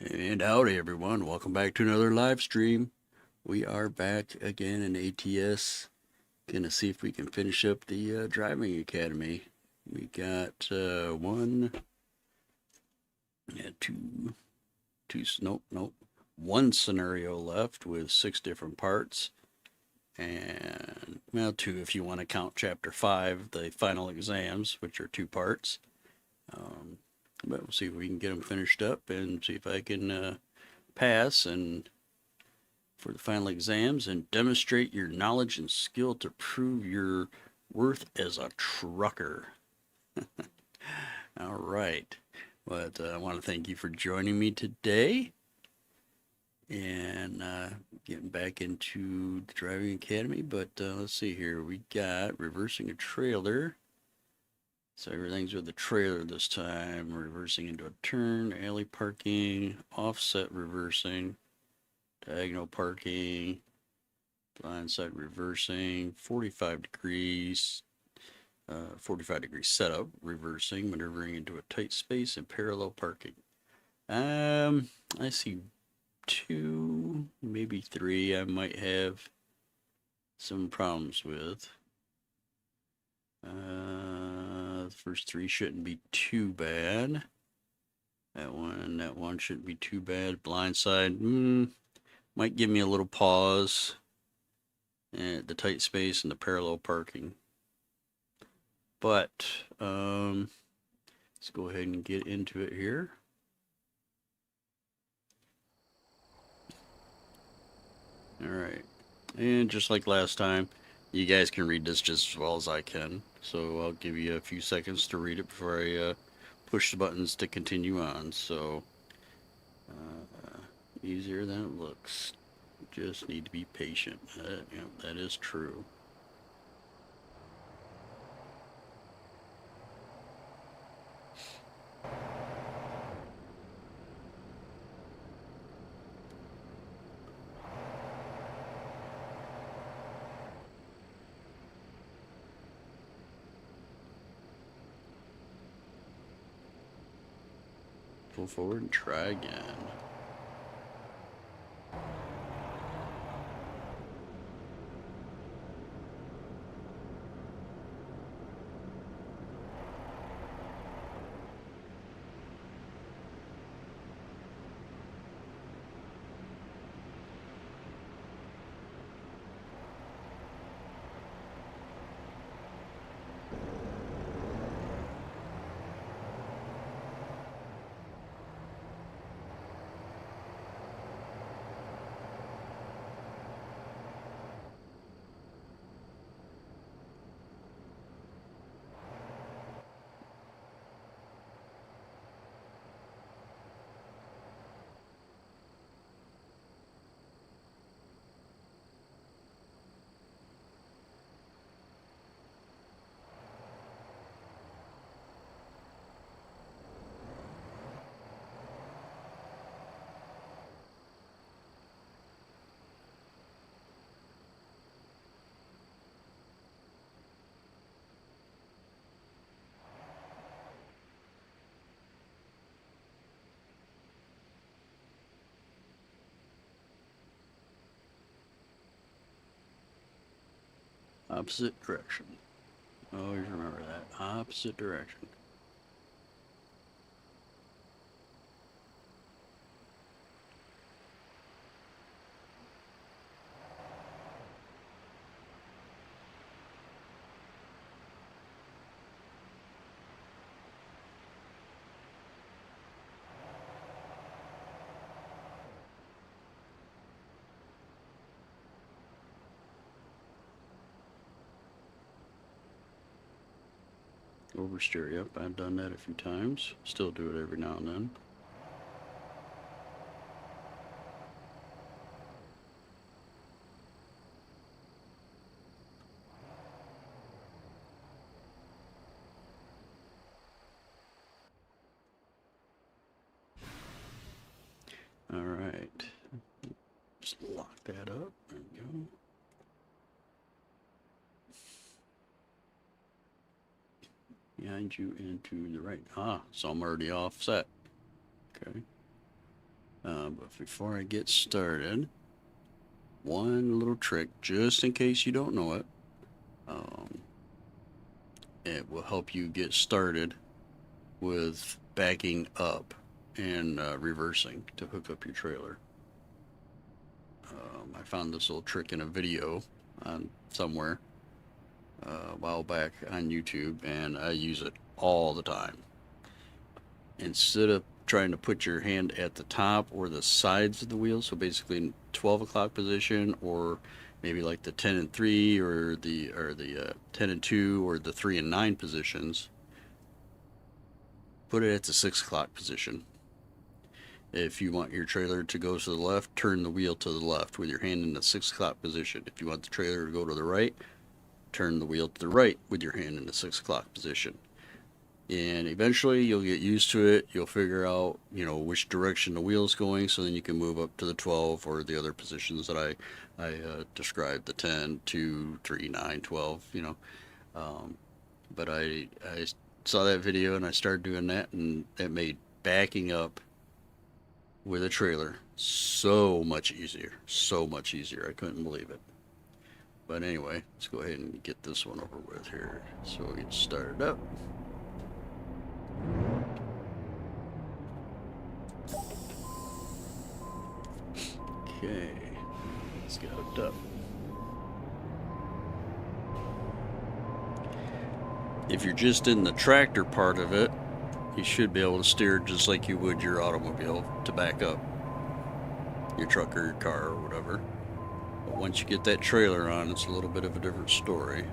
And howdy everyone, welcome back to another live stream. We are back again in ATS. Gonna see if we can finish up the driving academy. We got one scenario left with 6 different parts. And, well, 2 if you want to count chapter 5, the final exams, which are 2 parts. But we'll see if we can get them finished up and see if I can pass and for the final exams and demonstrate your knowledge and skill to prove your worth as a trucker. All right. But I want to thank you for joining me today and getting back into the driving academy. But let's see here. We got reversing a trailer. So everything's with the trailer this time. Reversing into a turn, alley parking, offset reversing, diagonal parking, blindside reversing, 45 degrees, 45 degree setup, reversing, maneuvering into a tight space, and parallel parking. I see 2, maybe 3 I might have some problems with. The first 3 shouldn't be too bad. That one shouldn't be too bad. Blindside, might give me a little pause. And the tight space and the parallel parking. But let's go ahead and get into it here. All right, and just like last time, you guys can read this just as well as I can. So I'll give you a few seconds to read it before I push the buttons to continue on. So easier than it looks. Just need to be patient. That is true. Pull forward and try again. Opposite direction. Always remember that. Opposite direction. Oversteer, yep, I've done that a few times. Still do it every now and then. All right. Just lock that up. There we go. Behind you and to the right. So I'm already offset. Okay. But before I get started, one little trick, just in case you don't know it, it will help you get started with backing up and reversing to hook up your trailer. I found this little trick in a video on somewhere a while back on YouTube, and I use it all the time. Instead of trying to put your hand at the top or the sides of the wheel, so basically 12 o'clock position, or maybe like the 10 and 3 or the 10 and 2 or the 3 and 9 positions, put it at the 6 o'clock position. If you want your trailer to go to the left, turn the wheel to the left with your hand in the 6 o'clock position. If you want the trailer to go to the right, turn the wheel to the right with your hand in the 6 o'clock position. And eventually you'll get used to it. You'll figure out, which direction the wheel's going, so then you can move up to the 12 or the other positions that I described, the 10, 2, 3, 9, 12, But I saw that video and I started doing that, and it made backing up with a trailer so much easier. So much easier. I couldn't believe it. But anyway, let's go ahead and get this one over with here. So we get started up. Okay, let's get hooked up. If you're just in the tractor part of it, you should be able to steer just like you would your automobile to back up, your truck or your car or whatever. But once you get that trailer on, it's a little bit of a different story.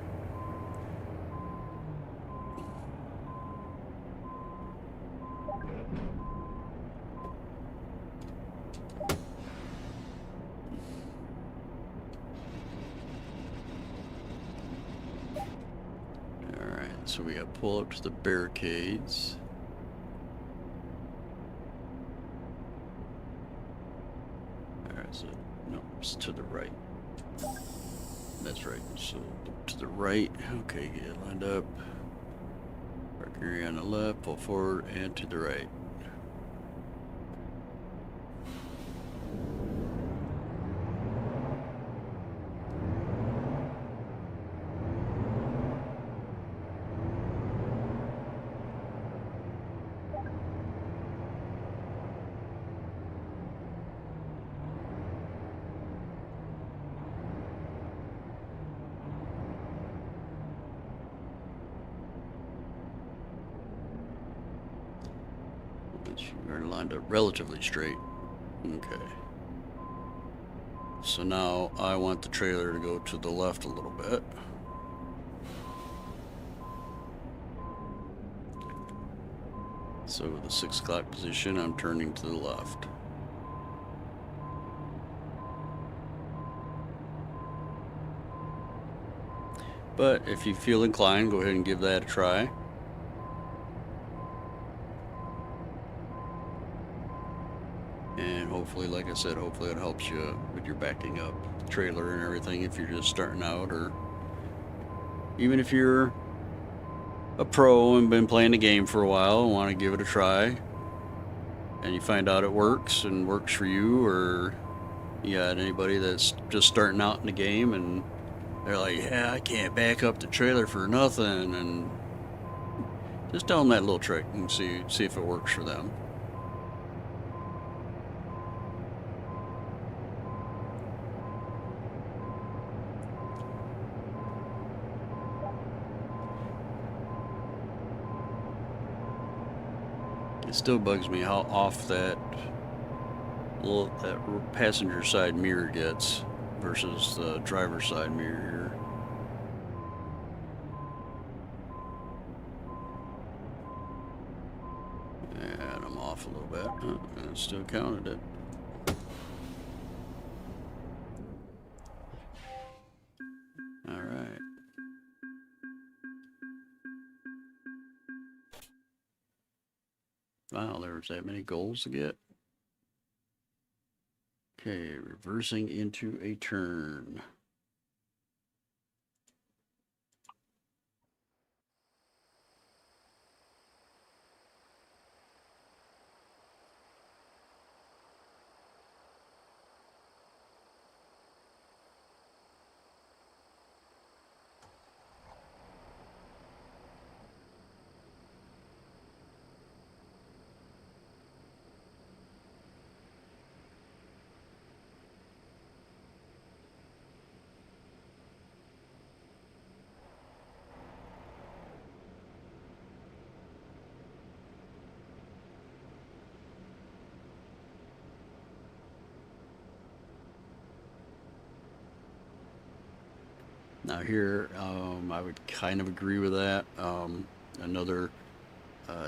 So we got to pull up to the barricades. Alright, so no, it's to the right. That's right. So to the right. Okay, get lined up. Park area on the left, pull forward, and to the right. You're lined up relatively straight. Okay. So now I want the trailer to go to the left a little bit. So with the 6 o'clock position, I'm turning to the left. But if you feel inclined, go ahead and give that a try. And hopefully, like I said, hopefully it helps you with your backing up trailer and everything if you're just starting out, or even if you're a pro and been playing the game for a while and want to give it a try, and you find out it works and works for you, or you got anybody that's just starting out in the game and they're like, yeah, I can't back up the trailer for nothing, and just tell them that little trick and see if it works for them. It still bugs me how off that passenger side mirror gets versus the driver's side mirror here. And I'm off a little bit. Oh, and it still counted it. All right. Wow, there was that many goals to get. Okay, reversing into a turn. Now here, I would kind of agree with that. Another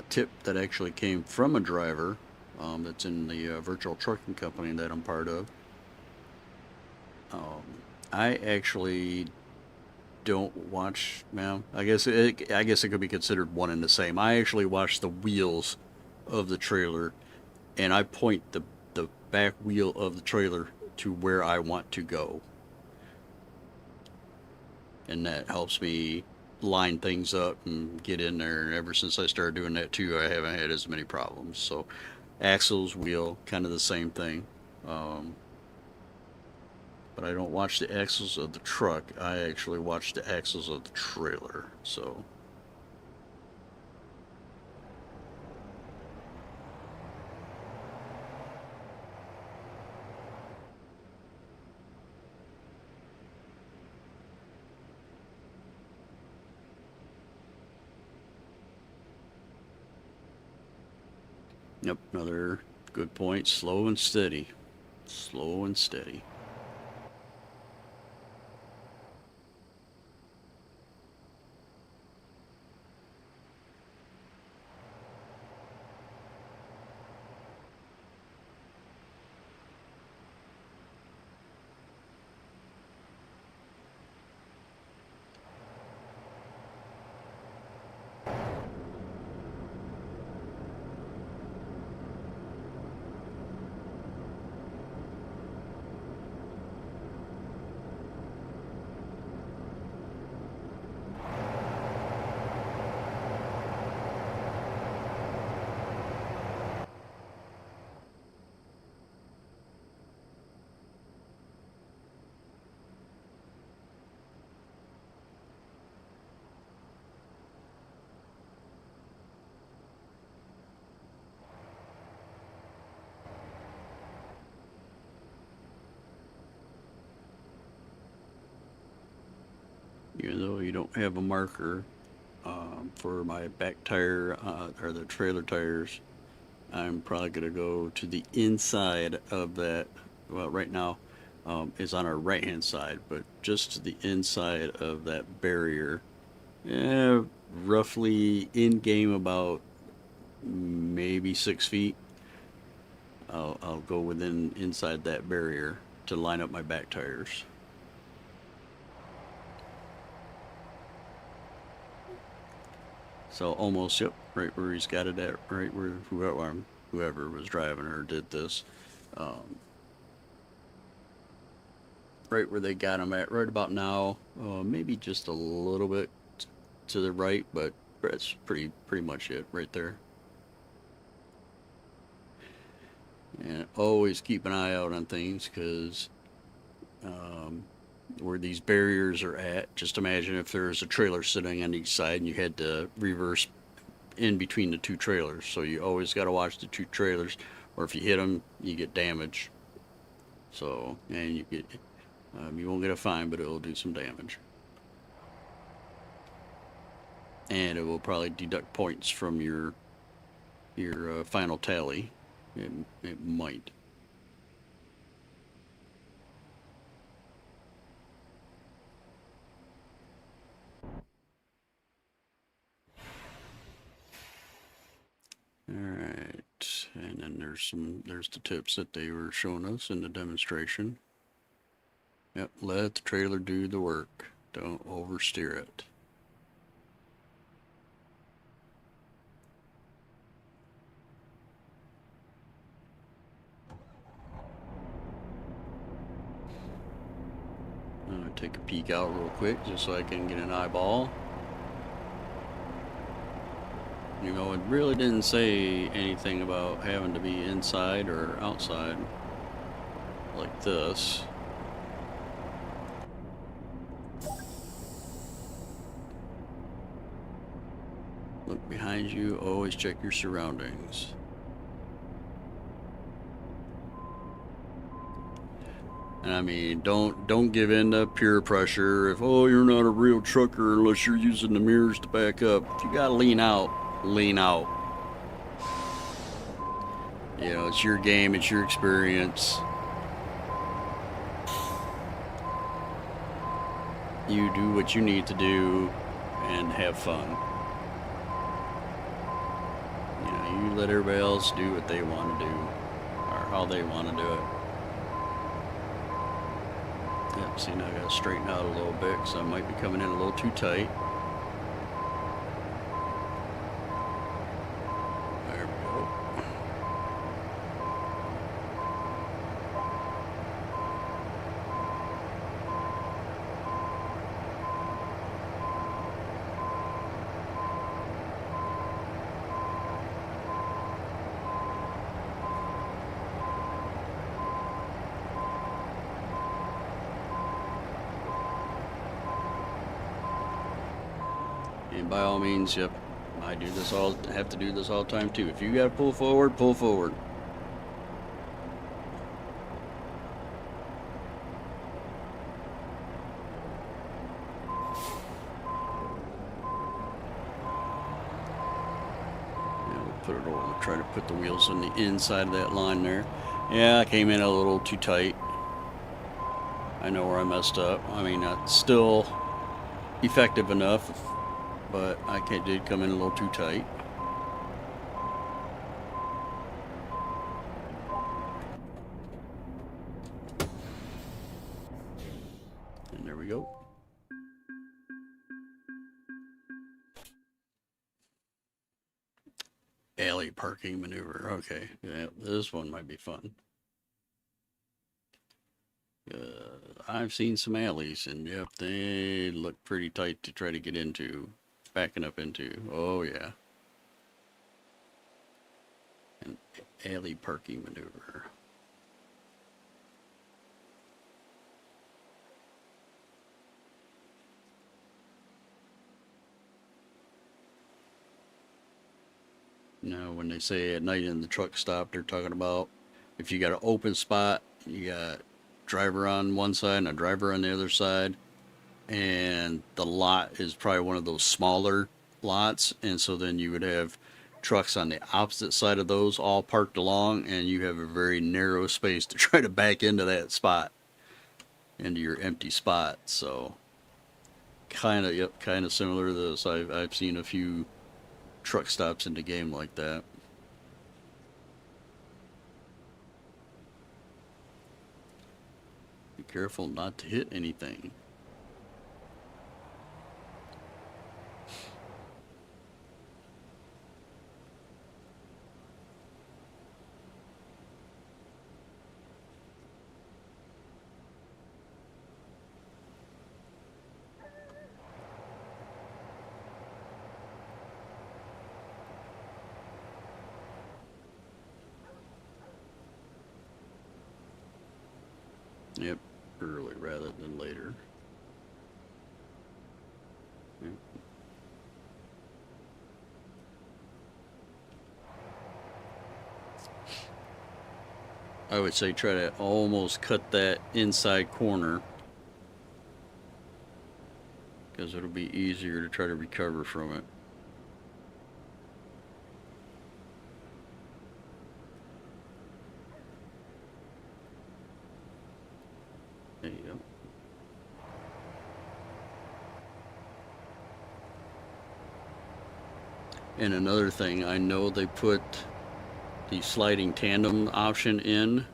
tip that actually came from a driver that's in the virtual trucking company that I'm part of. I actually don't watch, well, I guess it could be considered one and the same. I actually watch the wheels of the trailer, and I point the back wheel of the trailer to where I want to go, and that helps me line things up and get in there. And ever since I started doing that too, I haven't had as many problems. So axles, wheel, kind of the same thing. Um, but I don't watch the axles of the truck. I actually watch the axles of the trailer. So yep, another good point. Slow and steady. Slow and steady. Even though you don't have a marker for my back tire or the trailer tires, I'm probably going to go to the inside of that. Well, right now is on our right hand side, but just to the inside of that barrier. Roughly in game about maybe 6 feet. I'll go within inside that barrier to line up my back tires. So almost, yep, right where he's got it at, right where whoever was driving or did this, um, right where they got him at, right about now, maybe just a little bit to the right, but that's pretty much it right there. And always keep an eye out on things because where these barriers are at, just imagine if there's a trailer sitting on each side and you had to reverse in between the two trailers. So you always got to watch the two trailers, or if you hit them, you get damage. So, and you won't get a fine, but it'll do some damage. And it will probably deduct points from your final tally. It might. All right, and then there's the tips that they were showing us in the demonstration. Yep, let the trailer do the work. Don't oversteer it. I'm gonna take a peek out real quick just so I can get an eyeball. You know, it really didn't say anything about having to be inside or outside like this. Look behind you, always check your surroundings. And I mean, don't give in to peer pressure. If, oh, you're not a real trucker unless you're using the mirrors to back up. If you gotta lean out, lean out. You know, it's your game, it's your experience. You do what you need to do and have fun. You know, you let everybody else do what they want to do or how they want to do it. Yep, see, now I got to straighten out a little bit because I might be coming in a little too tight. There we go. And by all means, yep, I do this all, have to do this all the time too. If you got to pull forward, pull forward. Yeah, we'll put it over, try to put the wheels on the inside of that line there. Yeah, I came in a little too tight. I know where I messed up. I mean, it's still effective enough, but I did come in a little too tight. And there we go. Alley parking maneuver. Okay, yeah, this one might be fun. I've seen some alleys, and yep, they look pretty tight to try to get into, backing up into. Oh yeah. An alley parking maneuver. Now, when they say at night in the truck stop, they're talking about if you got an open spot, you got driver on one side and a driver on the other side, and the lot is probably one of those smaller lots, and so then you would have trucks on the opposite side of those all parked along, and you have a very narrow space to try to back into that spot, into your empty spot. So kind of, yep, kind of similar to this. I've seen a few truck stops in the game like that. Be careful not to hit anything. Yep, early rather than later. Yep. I would say try to almost cut that inside corner, because it'll be easier to try to recover from it. There you go. And another thing, I know they put the sliding tandem option in.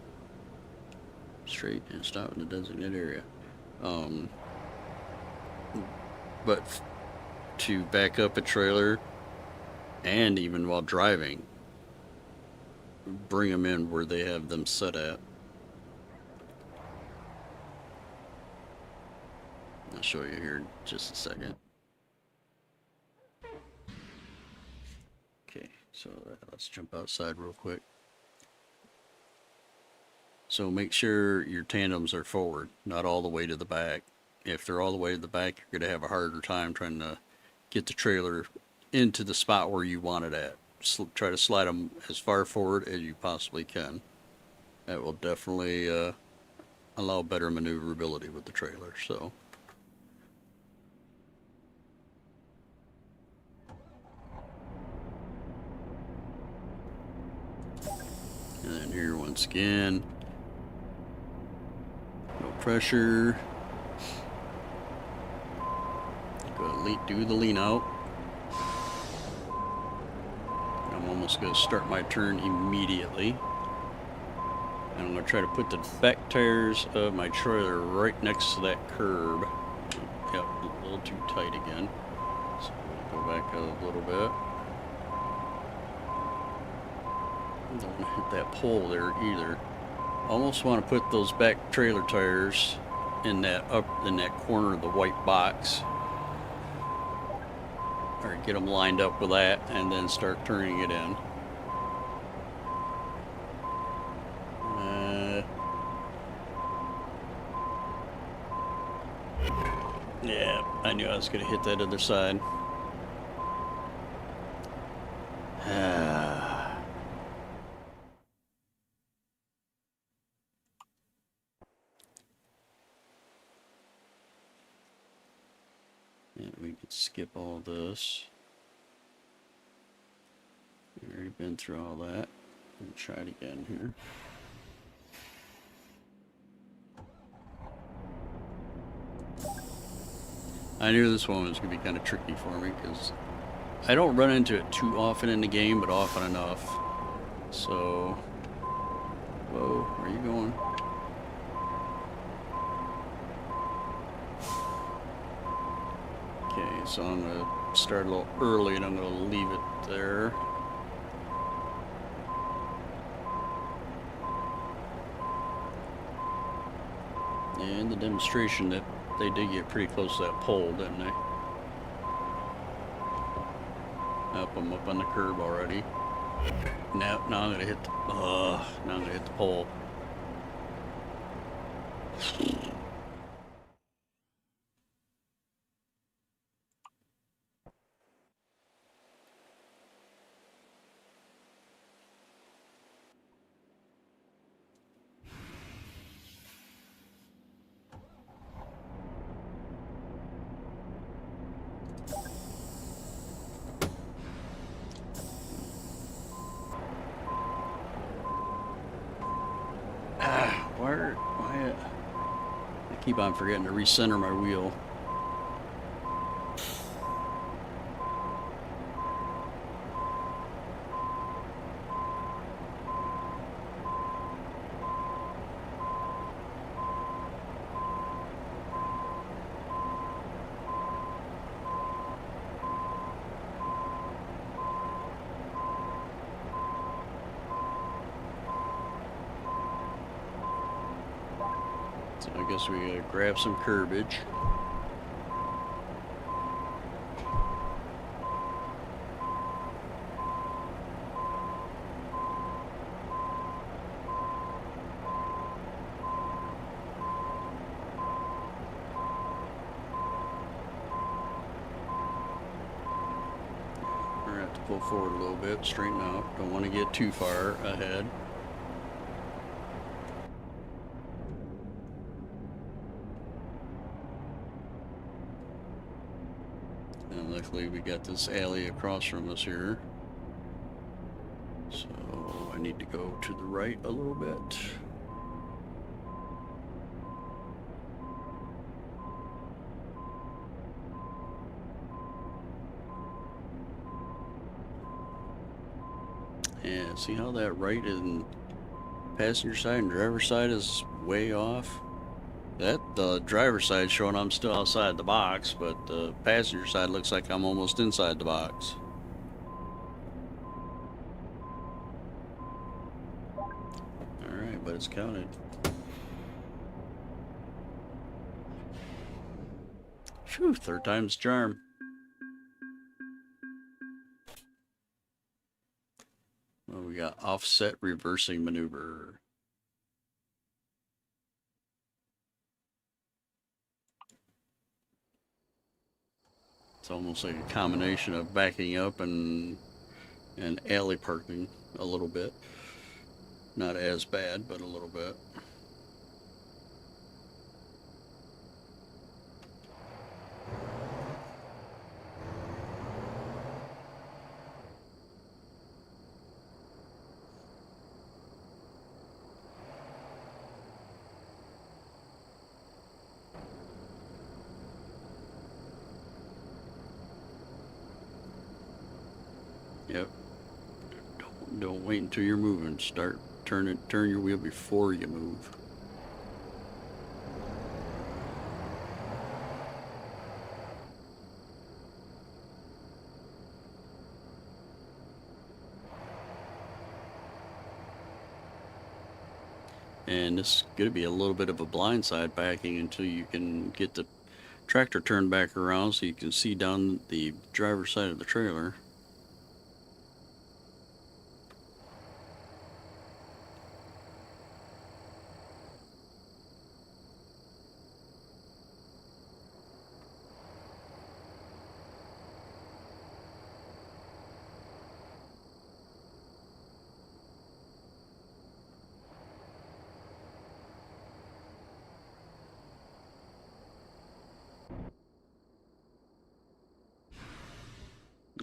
Straight and stop in the designated area. But to back up a trailer, and even while driving, bring them in where they have them set at. I'll show you here in just a second. Okay, so let's jump outside real quick. So make sure your tandems are forward, not all the way to the back. If they're all the way to the back, you're going to have a harder time trying to get the trailer into the spot where you want it at. Try to slide them as far forward as you possibly can. That will definitely allow better maneuverability with the trailer. So. And then here once again, no pressure. do the lean out. I'm almost going to start my turn immediately. And I'm going to try to put the back tires of my trailer right next to that curb. Yep, a little too tight again. So I'm going to go back a little bit. Don't want to hit that pole there either. Almost want to put those back trailer tires in that corner of the white box. Or get them lined up with that and then start turning it in. Yeah, I knew I was going to hit that other side. Yeah, we could skip all this. We've already been through all that. We'll try it again here. I knew this one was going to be kind of tricky for me because I don't run into it too often in the game, but often enough. So, whoa, where are you going? Okay, so I'm going to start a little early and I'm going to leave it there. And the demonstration that they did get pretty close to that pole, didn't they? Up, I'm up on the curb already. Now I'm gonna hit the now I'm gonna hit the pole. Why I keep on forgetting to recenter my wheel. So I guess we gotta grab some curbage. We're gonna have to pull forward a little bit, straighten out. Don't want to get too far ahead. And luckily we got this alley across from us here. So I need to go to the right a little bit. And see how that right and passenger side and driver side is way off? That the driver's side showing I'm still outside the box, but the passenger side looks like I'm almost inside the box. Alright, but it's counted. Phew, third time's charm. Well, we got offset reversing maneuver. It's almost like a combination of backing up and alley parking a little bit. Not as bad, but a little bit. Don't wait until you're moving. Turn your wheel before you move. And this is going to be a little bit of a blindside backing until you can get the tractor turned back around so you can see down the driver's side of the trailer.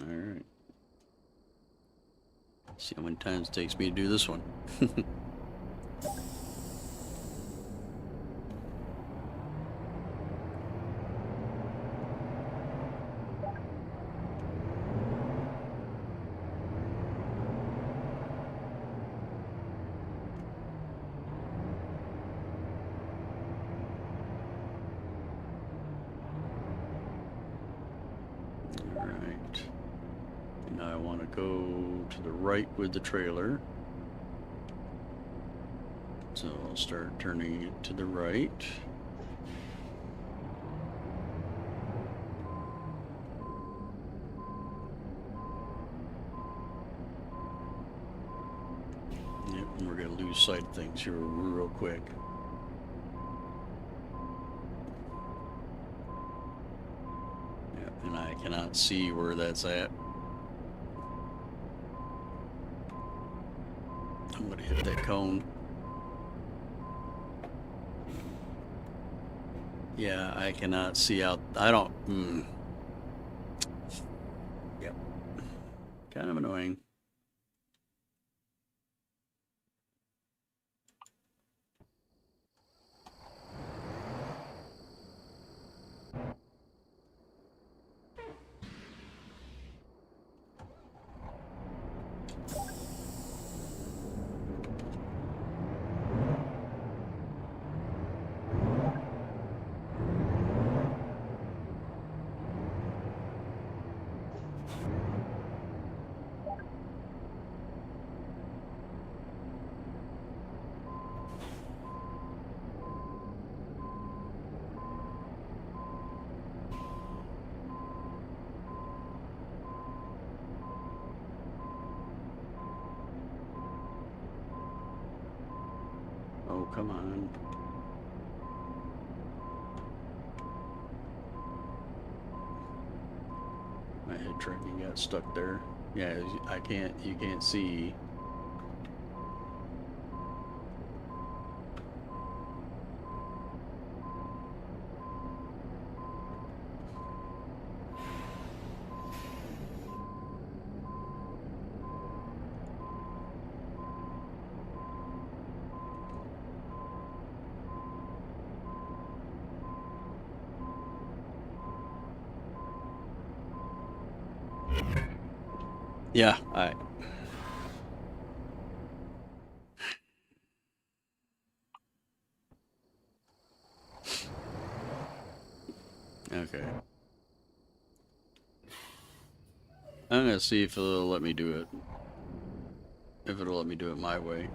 Alright. See how many times it takes me to do this one. Alright. Now I want to go to the right with the trailer. So I'll start turning it to the right. Yep, and we're going to lose sight of things here real quick. Yep, and I cannot see where that's at. I'm going to hit that cone. Yeah, I cannot see out. I don't. Yep. Kind of annoying. Oh, come on. My head tracking got stuck there. Yeah, you can't see. Yeah, okay. I'm gonna see if it'll let me do it. If it'll let me do it my way.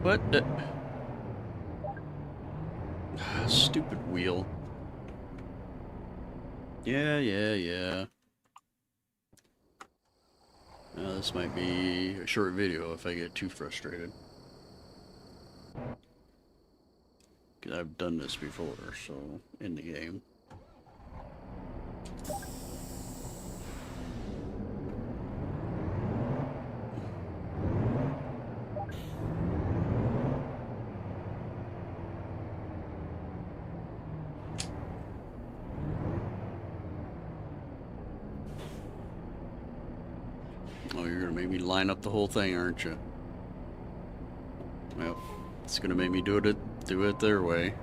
What the? Stupid wheel. Yeah. This might be a short video if I get too frustrated. Because I've done this before, so, in the game. Oh, you're gonna make me line up the whole thing, aren't you? Well, it's gonna make me do it their way. .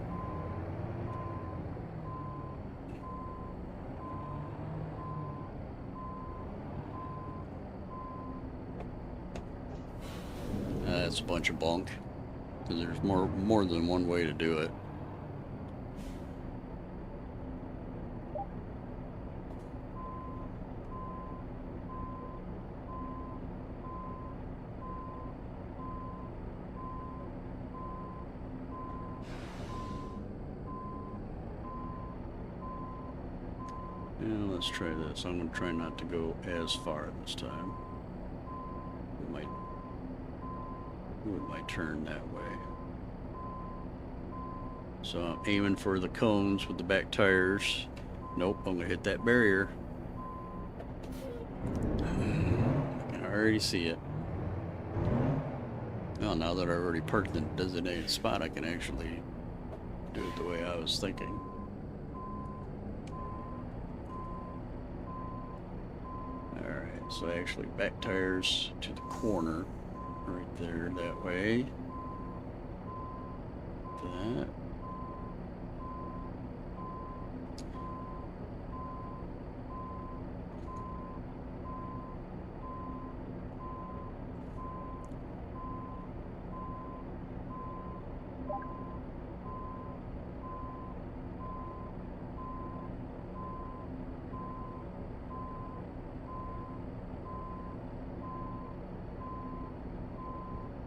that's a bunch of bunk. Because there's more than one way to do it. And let's try this. I'm going to try not to go as far this time. We might turn that way. So I'm aiming for the cones with the back tires. Nope, I'm going to hit that barrier. I can already see it. Well, now that I already parked in the designated spot, I can actually do it the way I was thinking. Alright, so actually back tires to the corner. Right there, that way. That.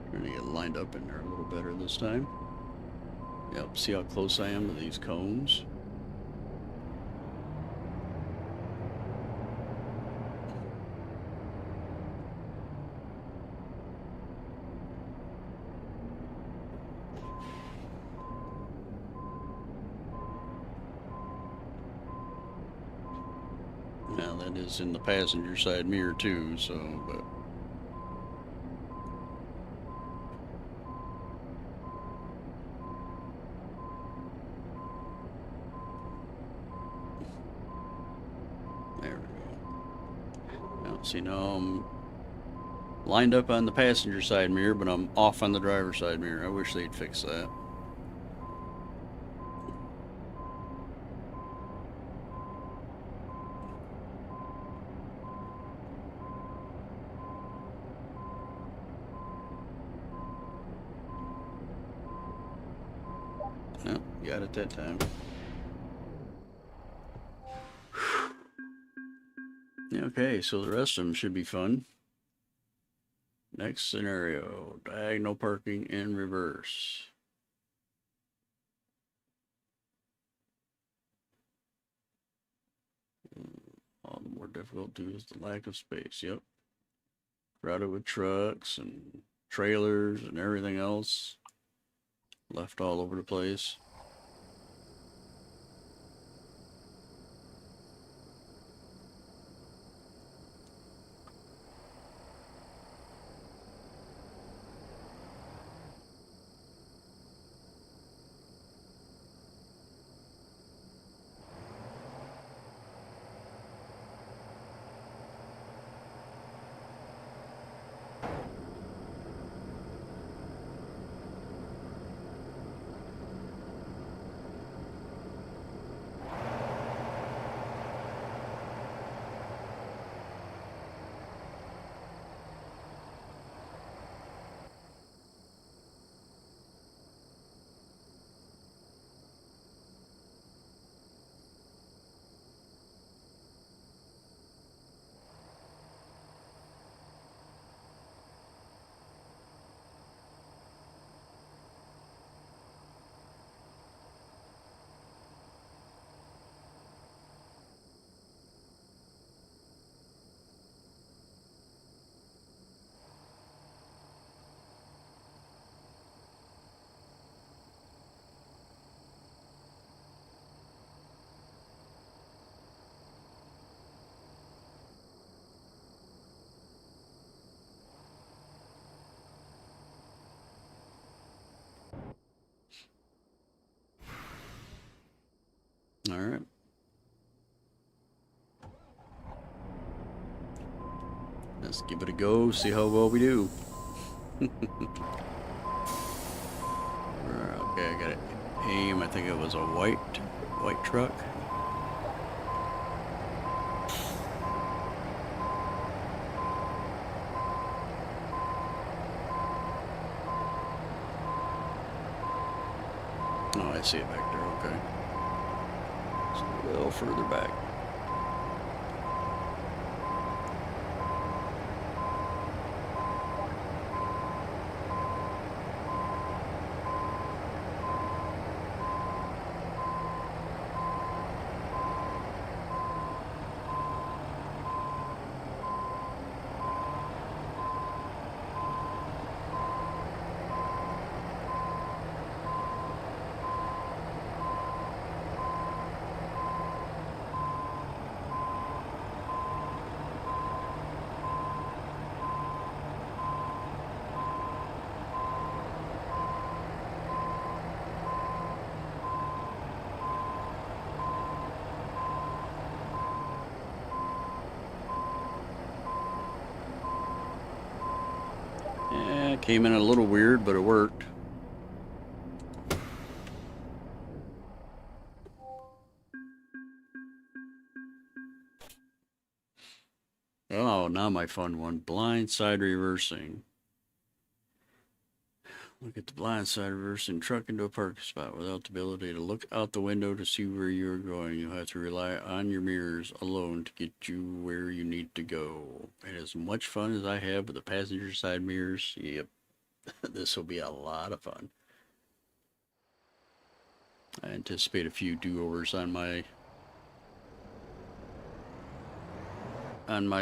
Trying to get lined up in there a little better this time. Yep, see how close I am to these cones? Now that is in the passenger side mirror too, so, but there we go. Now, see, now I'm lined up on the passenger side mirror, but I'm off on the driver's side mirror. I wish they'd fix that. No, got it that time. Okay, so the rest of them should be fun. Next scenario, diagonal parking in reverse. All the more difficult due is the lack of space. Yep. Crowded with trucks and trailers and everything else. Left all over the place. All right. Let's give it a go, see how well we do. Okay, I got it. Aim, I think it was a white truck. Oh, I see it back there. Okay. It's a little further back. Yeah, it came in a little weird, but it worked. Oh, now my fun one. Blind side reversing. Look at the blind side reversing truck into a parking spot without the ability to look out the window to see where you're going. You'll have to rely on your mirrors alone to get you where you need to go. And as much fun as I have with the passenger side mirrors, yep, this will be a lot of fun. I anticipate a few do-overs on my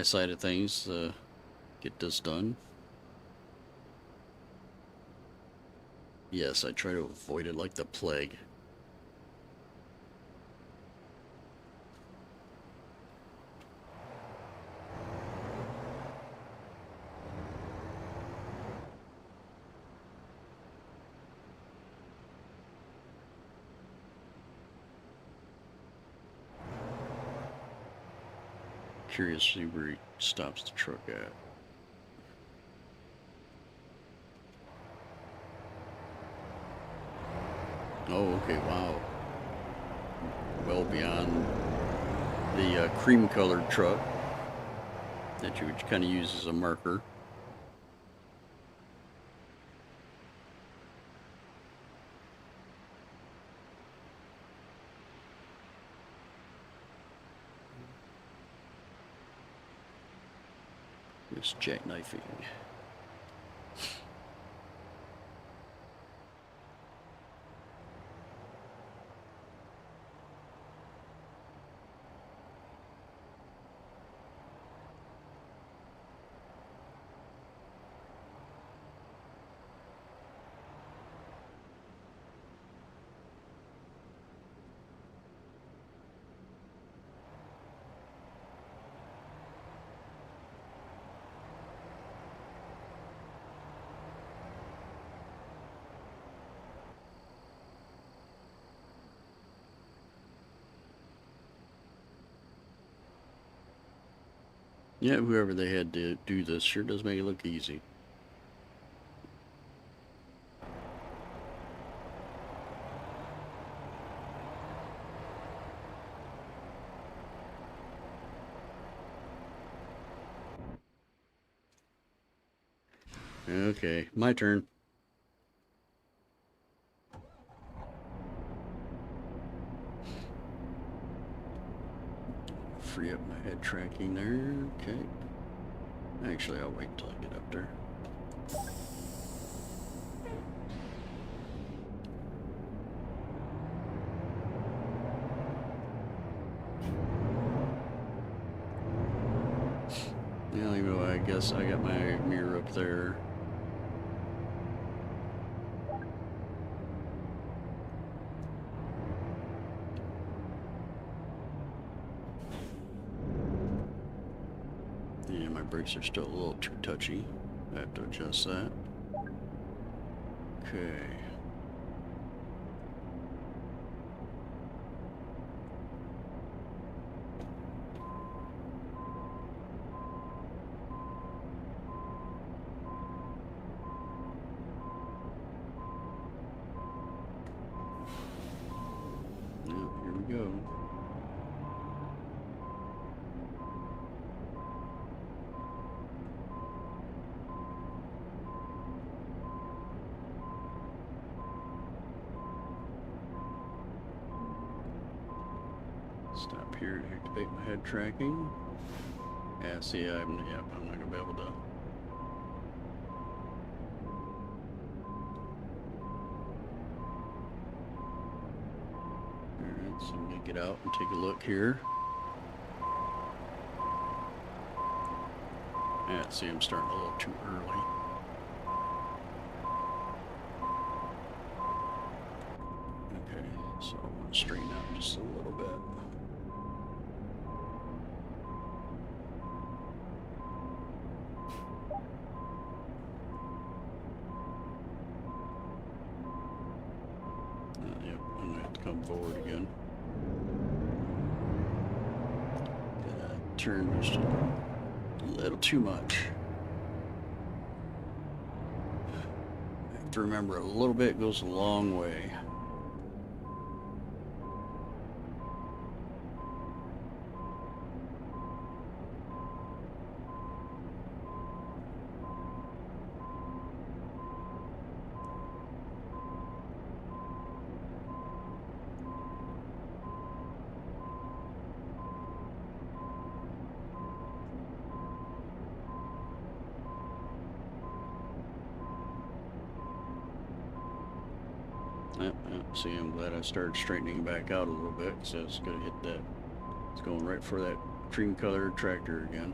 side of things. Get this done. Yes, I try to avoid it like the plague. Curious to see where he stops the truck at. Oh, okay, wow. Well beyond the cream-colored truck that you would kind of use as a marker. Just jackknifing. Yeah, whoever they had to do this sure does make it look easy. Okay, my turn. Free up my head tracking there. Okay. Actually, I'll wait until I get up there. Yeah, anyway, I guess I got my mirror up there. Yeah, my brakes are still a little too touchy. I have to adjust that. Okay. Now, here we go. up here to activate my head tracking. Yeah, see, I'm not gonna be able to. Alright, so I'm gonna get out and take a look here. Yeah, see, I'm starting a little too early. Okay, so I'm gonna straighten out just a little bit. Yep, I'm gonna have to come forward again. Gonna turn just a little too much. I have to remember, a little bit goes a long way. Yep, see, I'm glad I started straightening back out a little bit, so it's gonna hit that. It's going right for that cream colored tractor again.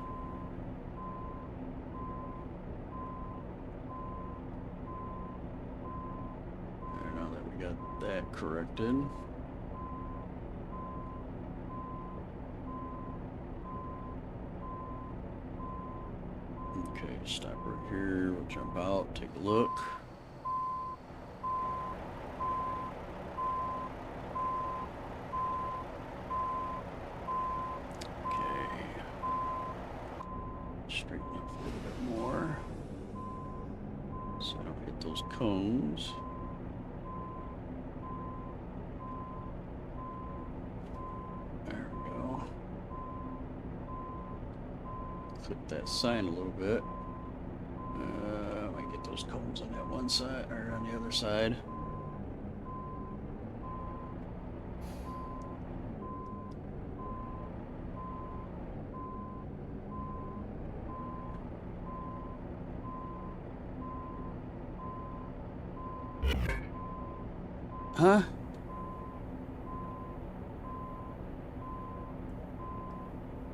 And now that we got that corrected. Okay, stop right here, we'll jump out, take a look. Straighten up a little bit more so I don't hit those cones. There we go. Clip that sign a little bit. I might get those cones on that one side or on the other side. Huh?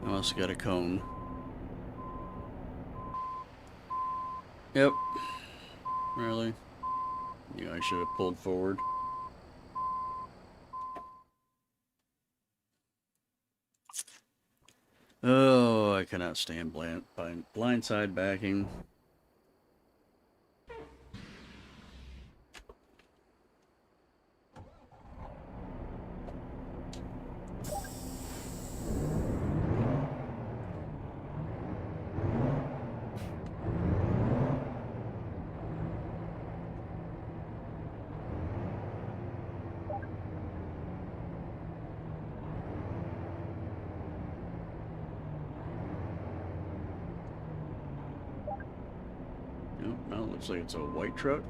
I must have got a cone. Yep. Really? Yeah, I should have pulled forward. Oh, I cannot stand blindside backing. Now it looks like it's a white truck.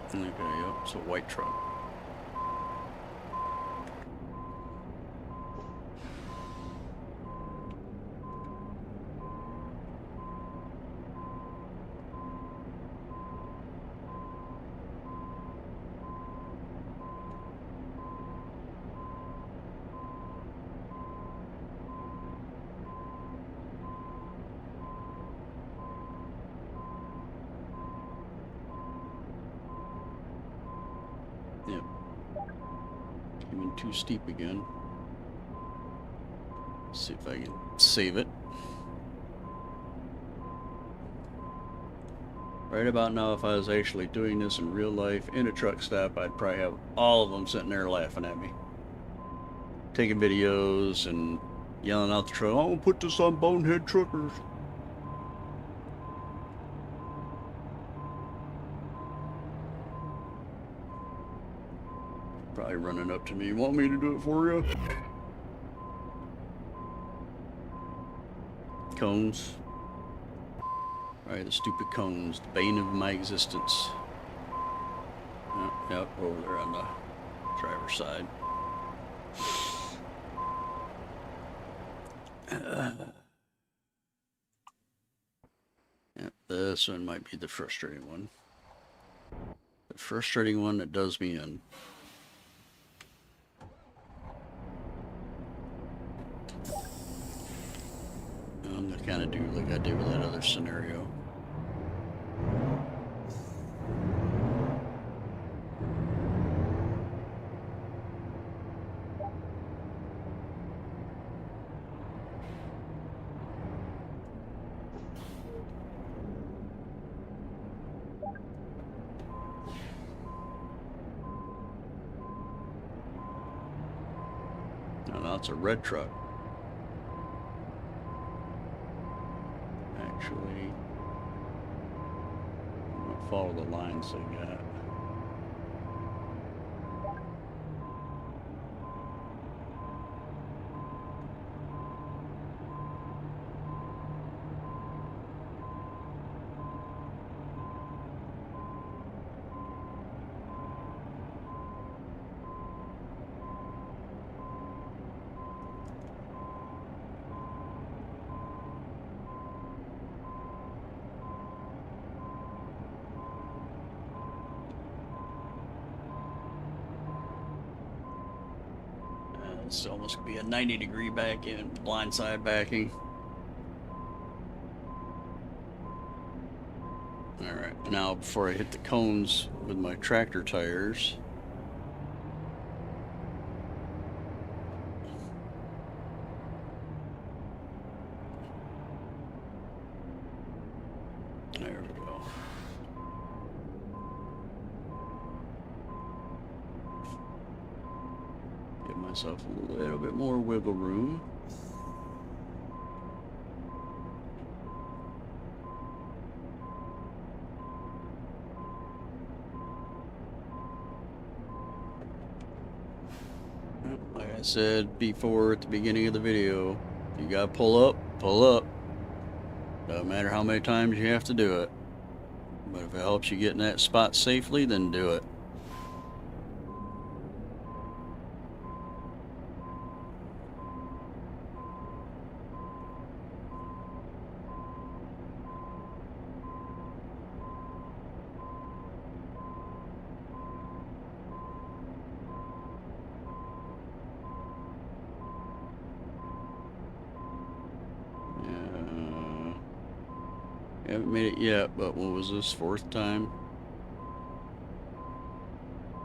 Okay, yep, it's a white truck. Yep. Came in too steep again. See if I can save it. Right about now, if I was actually doing this in real life in a truck stop, I'd probably have all of them sitting there laughing at me. Taking videos and yelling out the truck, "I'm gonna put this on Bonehead Truckers." Probably running up to me, "Want me to do it for you?" Cones. Alright, the stupid cones, the bane of my existence. Yep, over there on the driver's side. Yep, this one might be the frustrating one. The frustrating one that does me in. I'm going to kind of do like I did with that other scenario. No, it's a red truck. Actually, I'm going to follow the lines they got. It's almost going to be a 90-degree back in, blindside backing. Alright, now before I hit the cones with my tractor tires, there we go. Give myself a little bit more wiggle room. Like I said before at the beginning of the video, you gotta pull up, pull up. Doesn't matter how many times you have to do it. But if it helps you get in that spot safely, then do it. Haven't made it yet, but what was this, fourth time?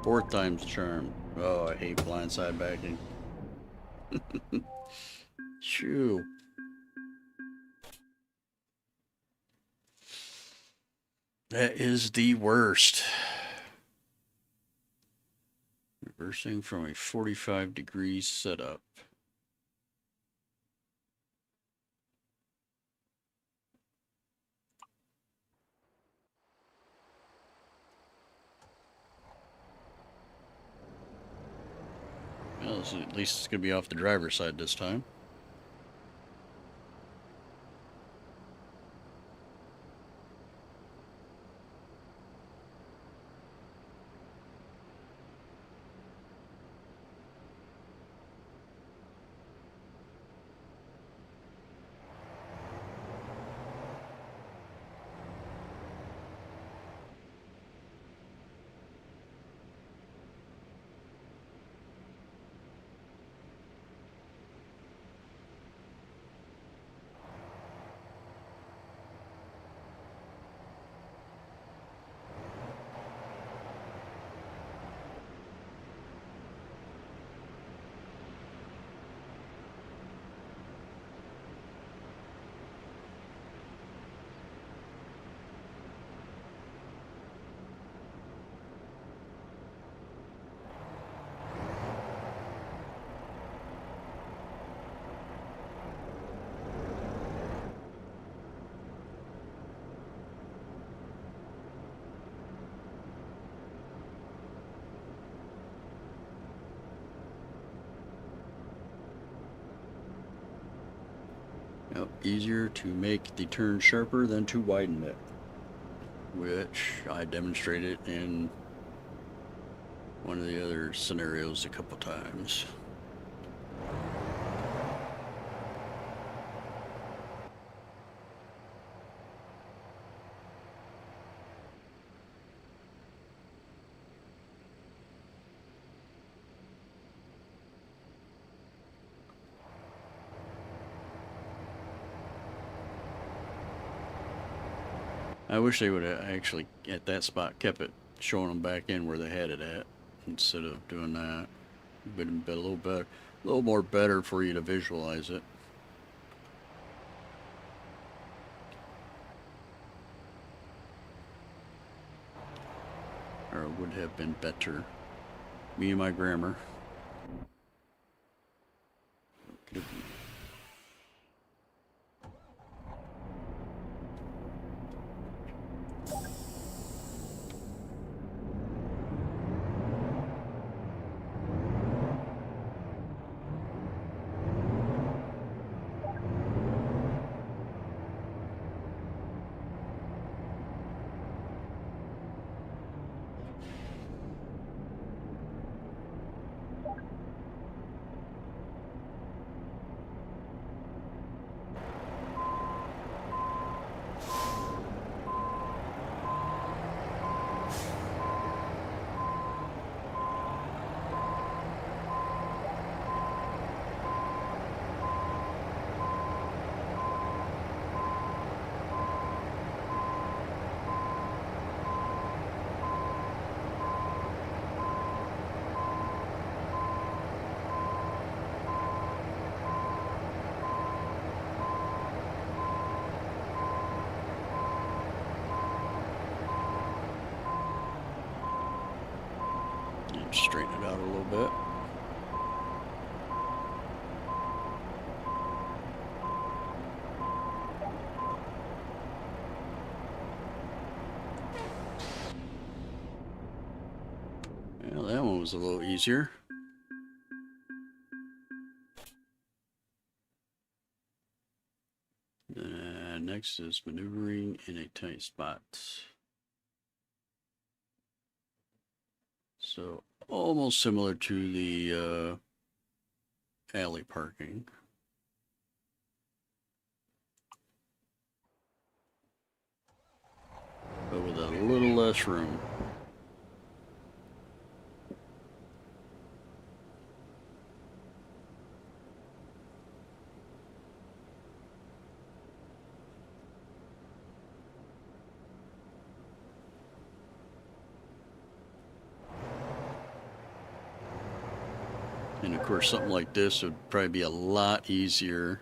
Fourth time's the charm. Oh, I hate blindside backing. Shoo. That is the worst. Reversing from a 45-degree setup. Well, at least it's going to be off the driver's side this time. Yep, easier to make the turn sharper than to widen it, which I demonstrated in one of the other scenarios a couple times. I wish they would have actually, at that spot, kept it showing them back in where they had it at, instead of doing that. It would have been a little better, a little more better for you to visualize it. Or it would have been better. Me and my grammar. Straighten it out a little bit. Well, that one was a little easier. Next is maneuvering in a tight spot. So almost similar to the alley parking. But with a little less room. And of course, something like this would probably be a lot easier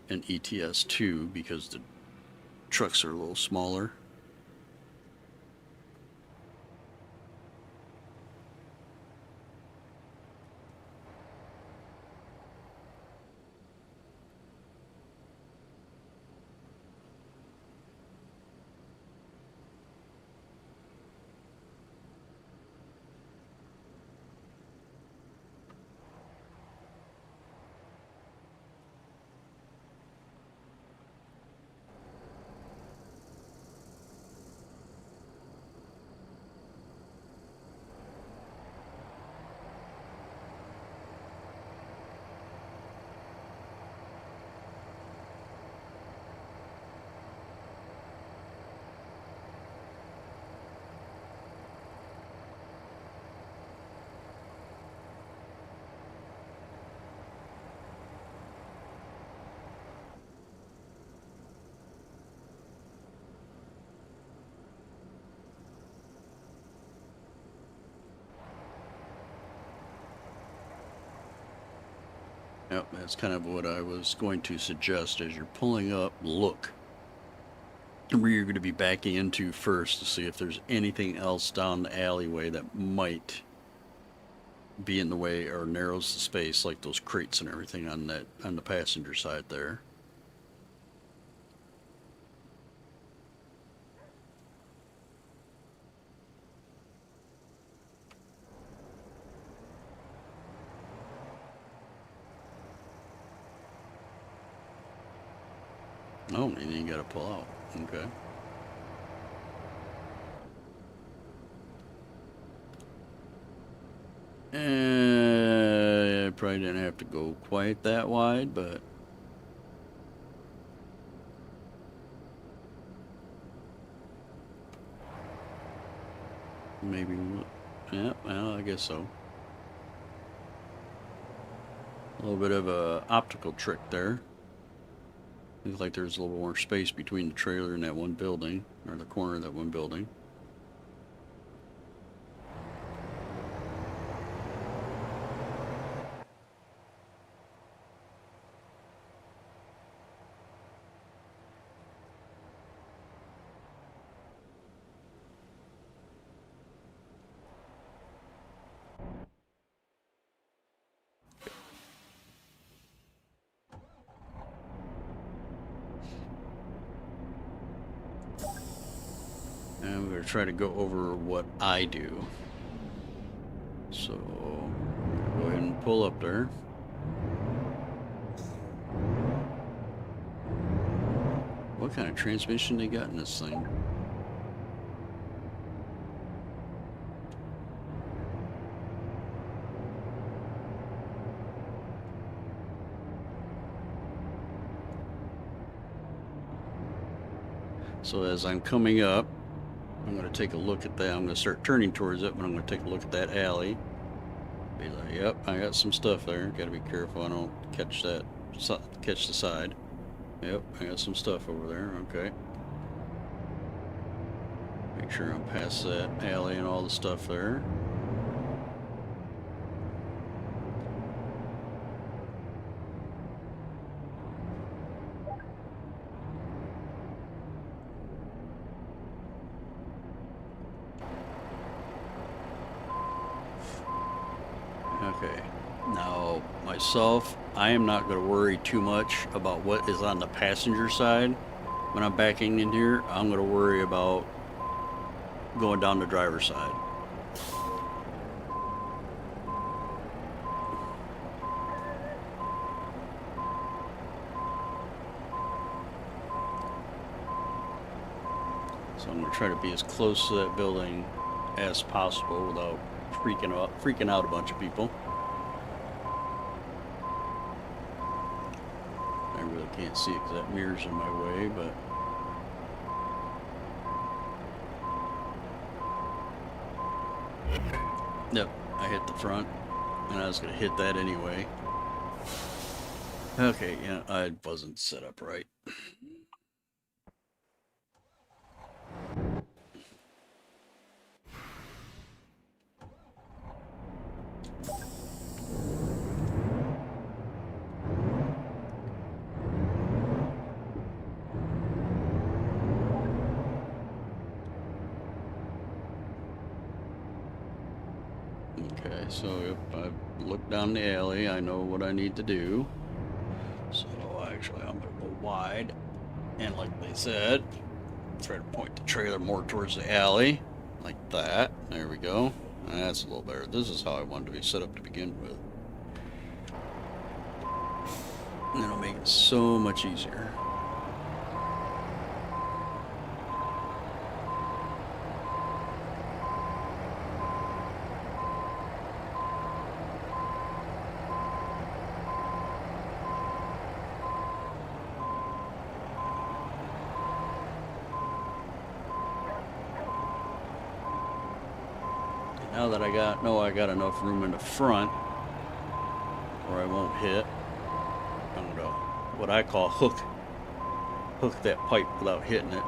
in ATS 2 because the trucks are a little smaller. Yep, that's kind of what I was going to suggest. As you're pulling up, look where you're going to be backing into first to see if there's anything else down the alleyway that might be in the way or narrows the space, like those crates and everything on the passenger side there. Oh, and then you got to pull out. Okay. Probably didn't have to go quite that wide, but maybe, yeah, well, I guess so. A little bit of a optical trick there. Looks like there's a little more space between the trailer and that one building, or the corner of that one building. And we're going to try to go over what I do. So, go ahead and pull up there. What kind of transmission they got in this thing? So as I'm coming up, I'm going to take a look at that. I'm going to start turning towards it, but I'm going to take a look at that alley. Be like, yep, I got some stuff there. Got to be careful I don't catch that, catch the side. Yep, I got some stuff over there. Okay. Make sure I'm past that alley and all the stuff there. Okay, now myself, I am not going to worry too much about what is on the passenger side. When I'm backing in here, I'm going to worry about going down the driver's side. So I'm going to try to be as close to that building as possible without freaking out a bunch of people. I really can't see it because that mirror's in my way, but yep, I hit the front, and I was going to hit that anyway. Okay, yeah, I wasn't set up right. Okay, so if I look down the alley, I know what I need to do. So actually, I'm going to go wide, and like they said, try to point the trailer more towards the alley, like that. There we go. That's a little better. This is how I wanted to be set up to begin with. And it'll make it so much easier. Now that I got enough room in the front where I won't hit, I'm going to, what I call hook that pipe without hitting it. A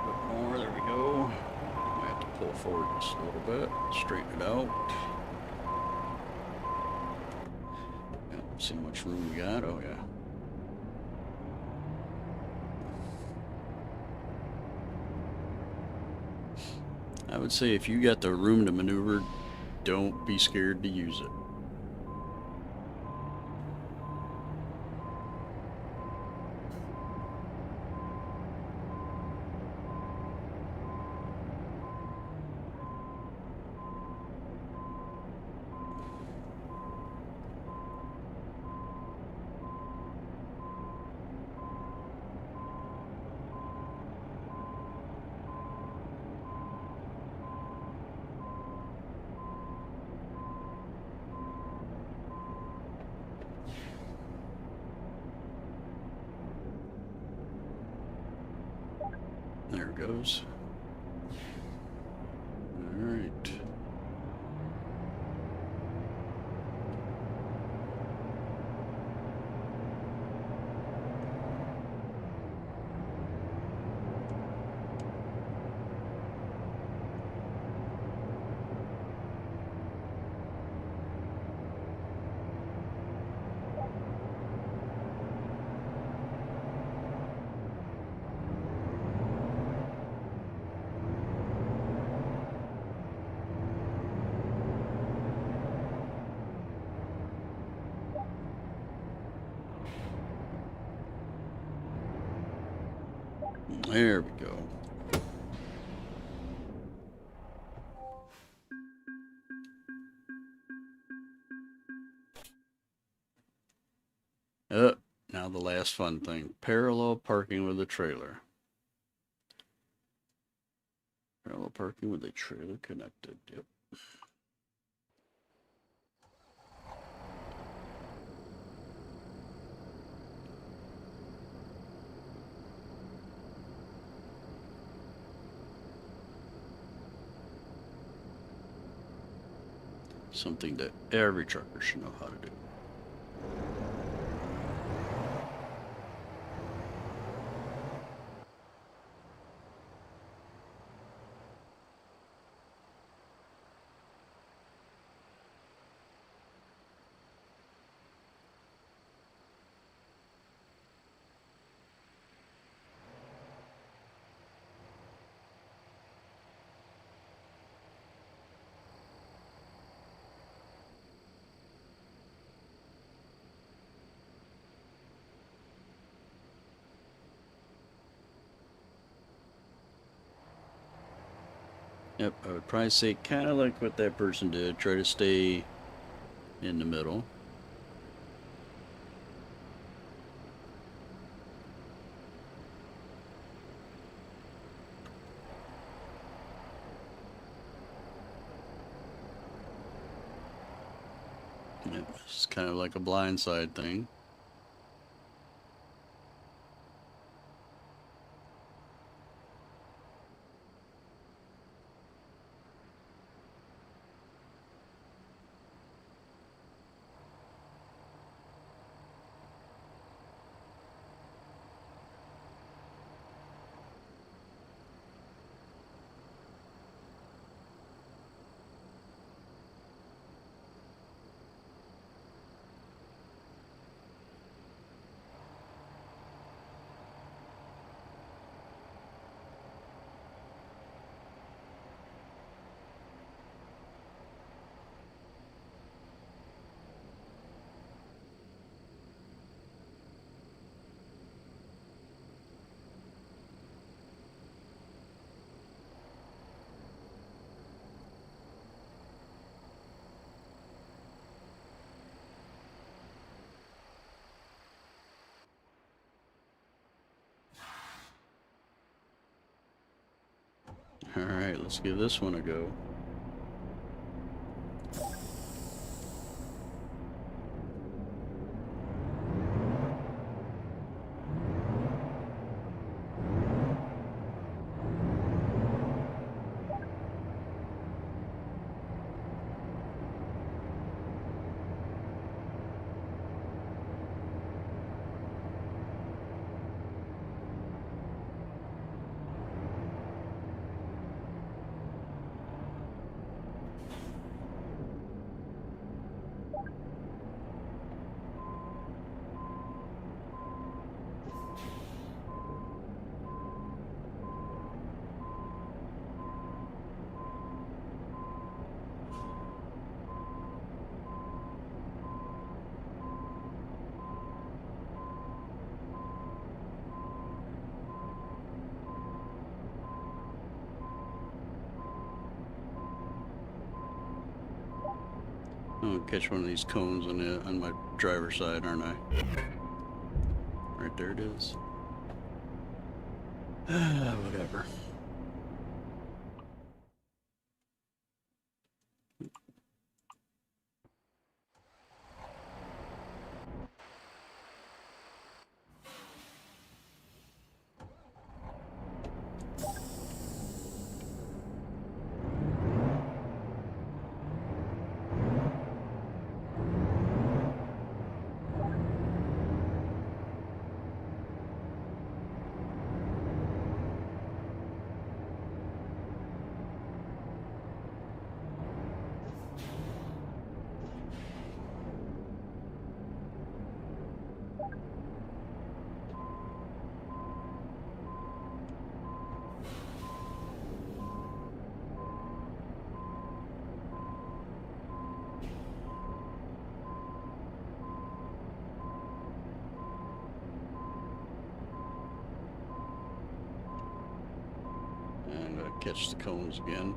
bit more, there we go. I have to pull forward just a little bit, straighten it out. Yep, see how much room we got. Oh yeah. I would say if you got the room to maneuver, don't be scared to use it. goes. All right. There we go. Now the last fun thing. Parallel parking with a trailer. Parallel parking with a trailer connected. Yep. Something that every trucker should know how to do. Yep, I would probably say kind of like what that person did. Try to stay in the middle. Yep, it's kind of like a blindside thing. Alright, let's give this one a go. I'll catch one of these cones on my driver's side, aren't I? Right there it is. Whatever. catch the cones again.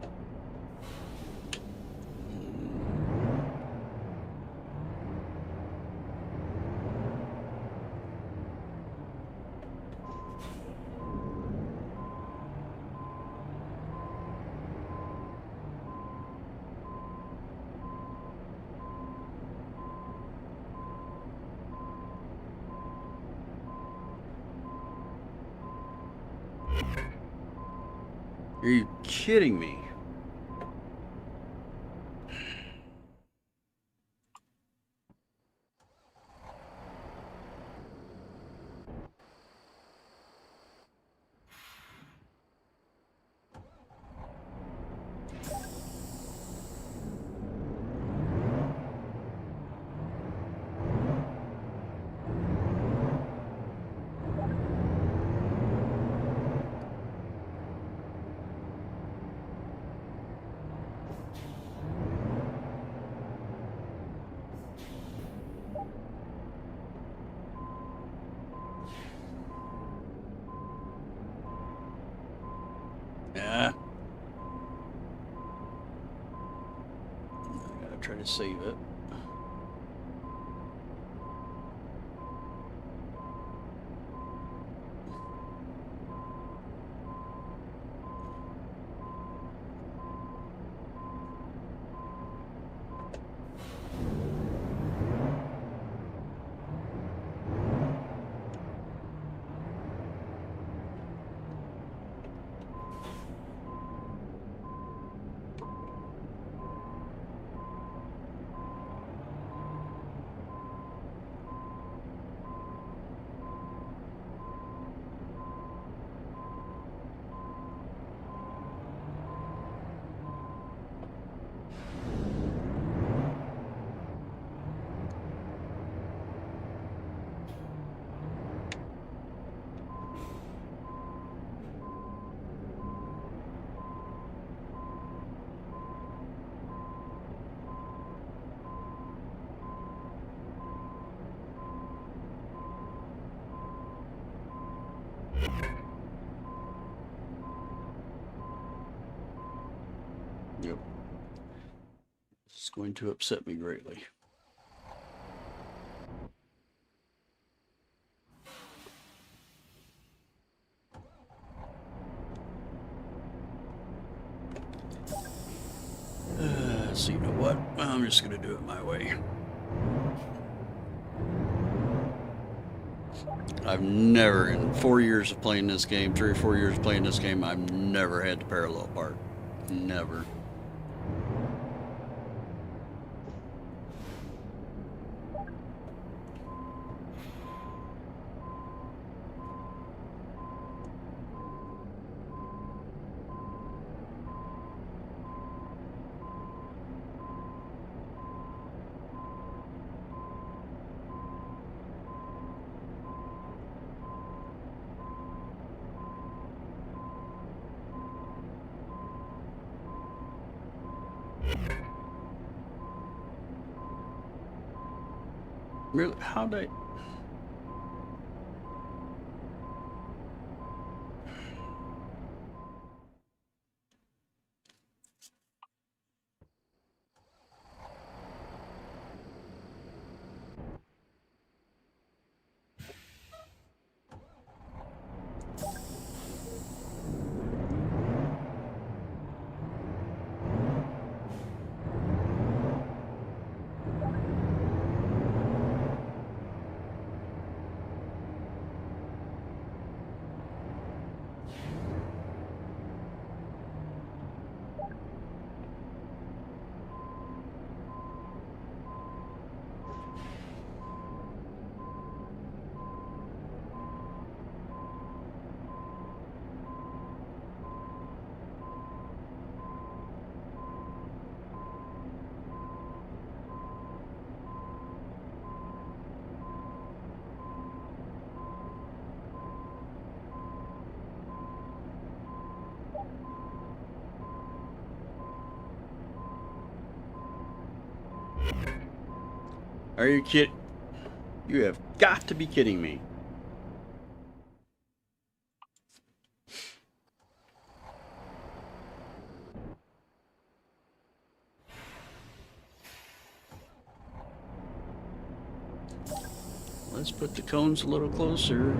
Are you kidding me? Yeah. I gotta try to save it. Yep. This is going to upset me greatly. So you know what? I'm just going to do it my way. I've never, in 4 years of playing this game, 3 or 4 years of playing this game, I've never had to parallel park. Never. Really? How'd I... Are you kidding? You have got to be kidding me. let's put the cones a little closer.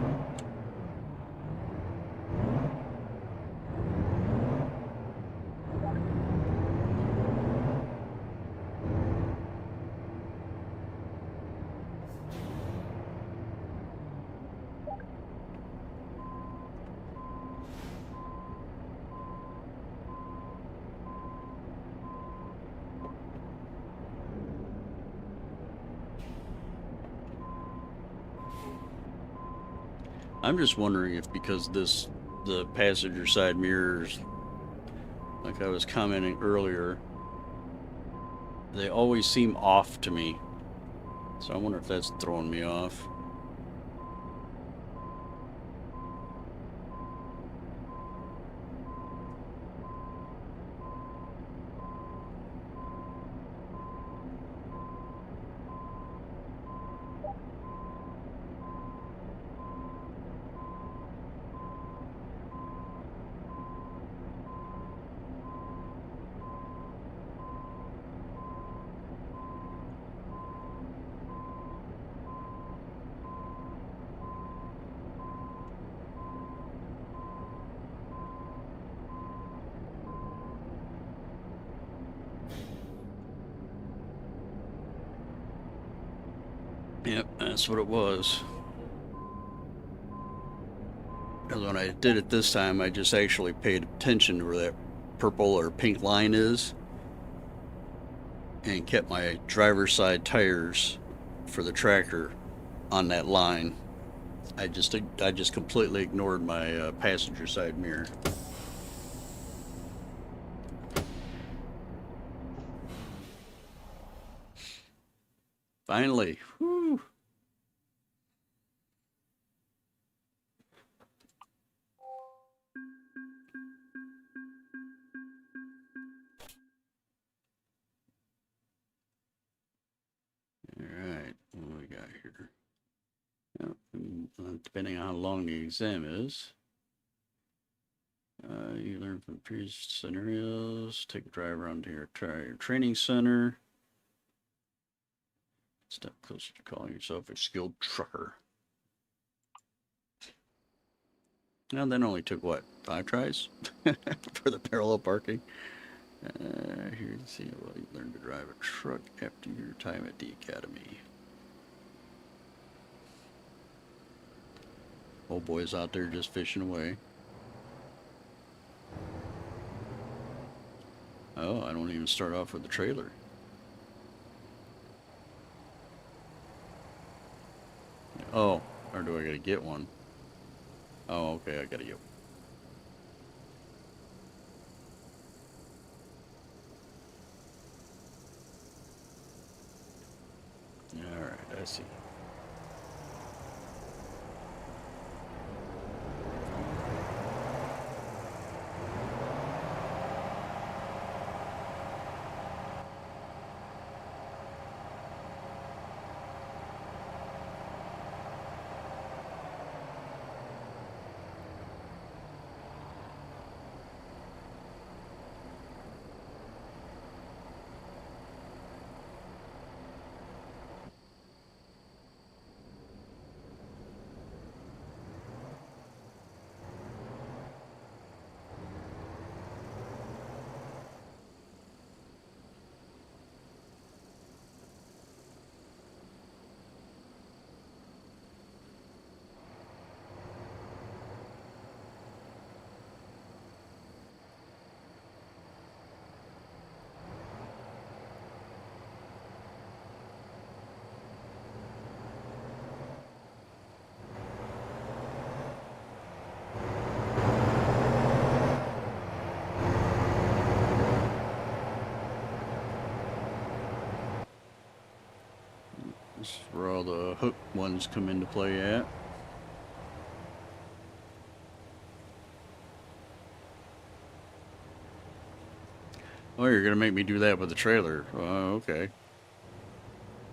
I'm just wondering if because the passenger side mirrors, like I was commenting earlier, they always seem off to me. So I wonder if that's throwing me off. Yep, that's what it was. Because when I did it this time, I just actually paid attention to where that purple or pink line is and kept my driver's side tires for the tractor on that line. I just completely ignored my passenger side mirror. Finally, whew. All right, what do we got here? Yep, depending on how long the exam is. You learn from previous scenarios. Take a drive around to your training center. Step closer to calling yourself a skilled trucker. Now that only took what, 5 tries for the parallel parking. Here you see well you learn to drive a truck after your time at the academy. Old boy's out there just fishing away. Oh, I don't even start off with the trailer. Oh, or do I gotta get one? Oh, okay, I gotta get one. Alright, I see. This is where all the hook ones come into play at. Oh, you're gonna make me do that with the trailer. Oh, okay.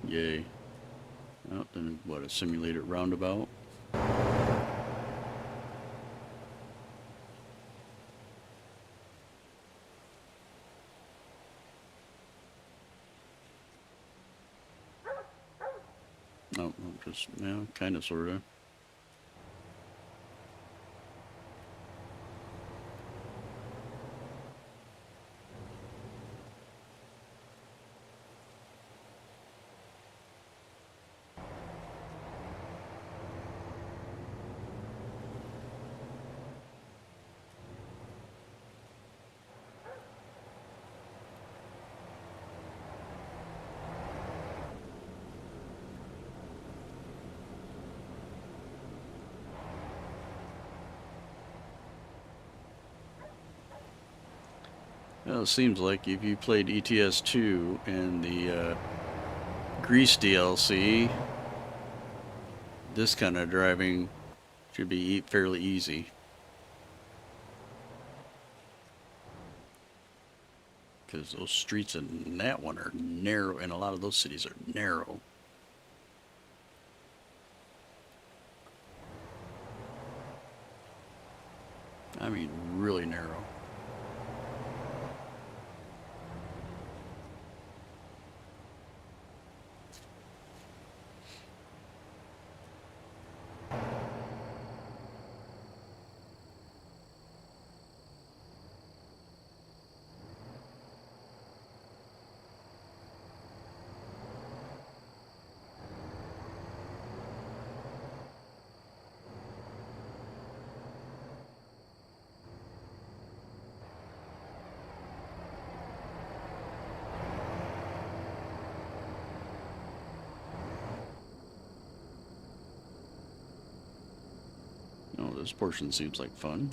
Yay. Oh, then what, a simulated roundabout? Oh, Cause, well, kind of, sort of. Well, it seems like if you played ETS 2 and the Grease DLC, this kind of driving should be fairly easy. Because those streets in that one are narrow, and a lot of those cities are narrow. I mean, really narrow. Oh, this portion seems like fun.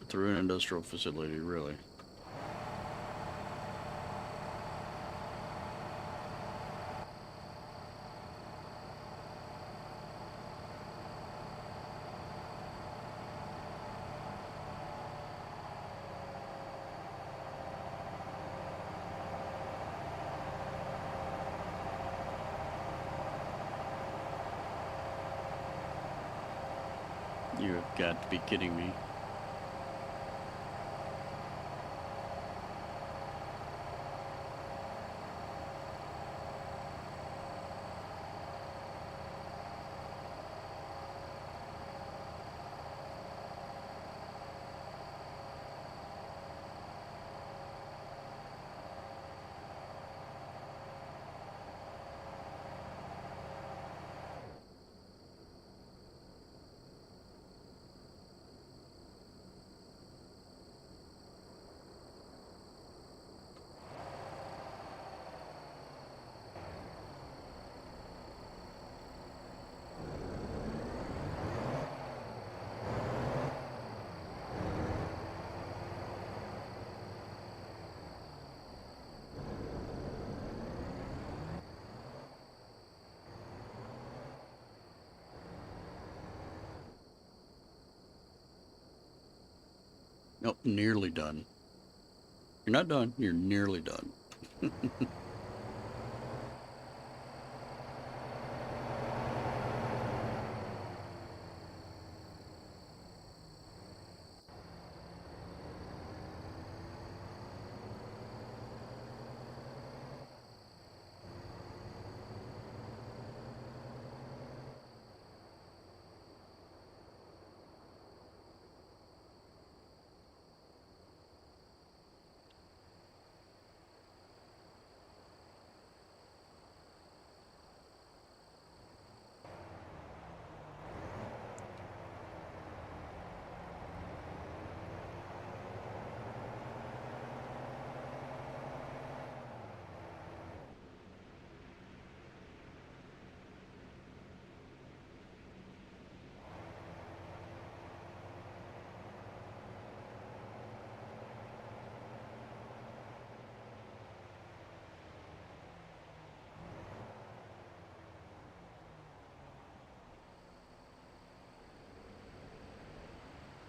Through an industrial facility, really. You have got to be kidding me. Nope, nearly done. You're not done, you're nearly done.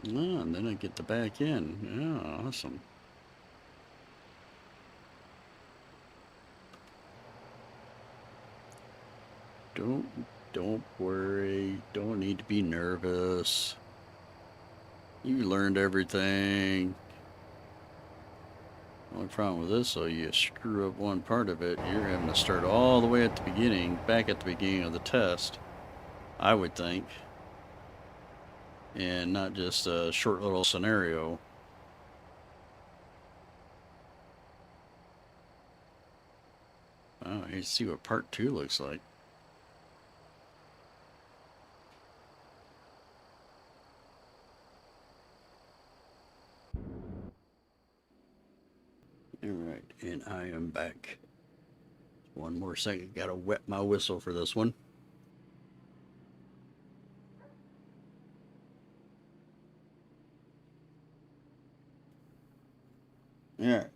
Oh, and then I get the back end. Yeah, awesome. Don't worry. Don't need to be nervous. You learned everything. Only problem with this, though, you screw up one part of it, you're having to start all the way at the beginning, back at the beginning of the test, I would think. And not just a short little scenario. Oh, you see what part 2 looks like. Alright, and I am back. One more second, gotta wet my whistle for this one. Alright.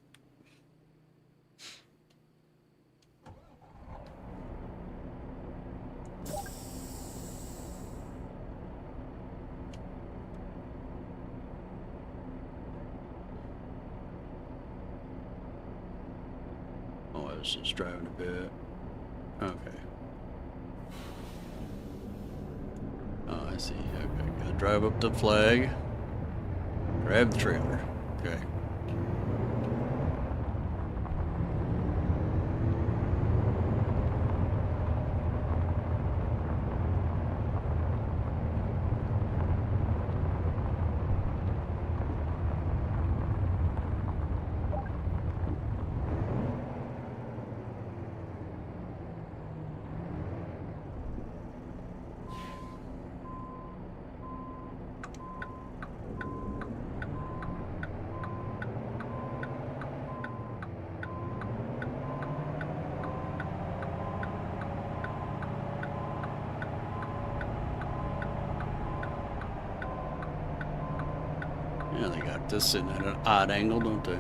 Oh, I was just driving a bit. Okay. Oh, I see. Okay, gotta drive up the flag. Grab the trailer. Okay. Yeah, they got this sitting at an odd angle, don't they?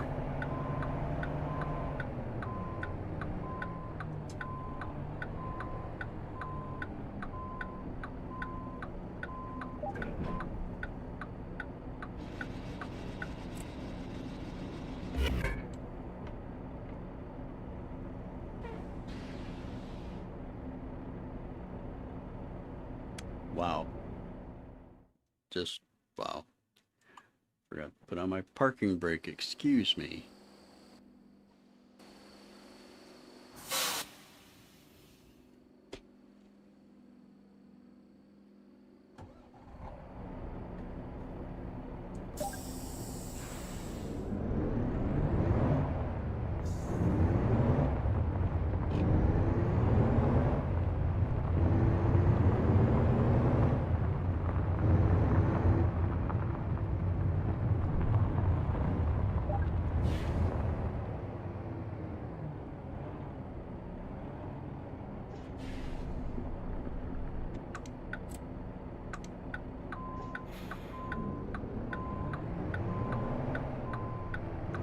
Wow. Just, wow. Forgot to put on my parking brake, excuse me.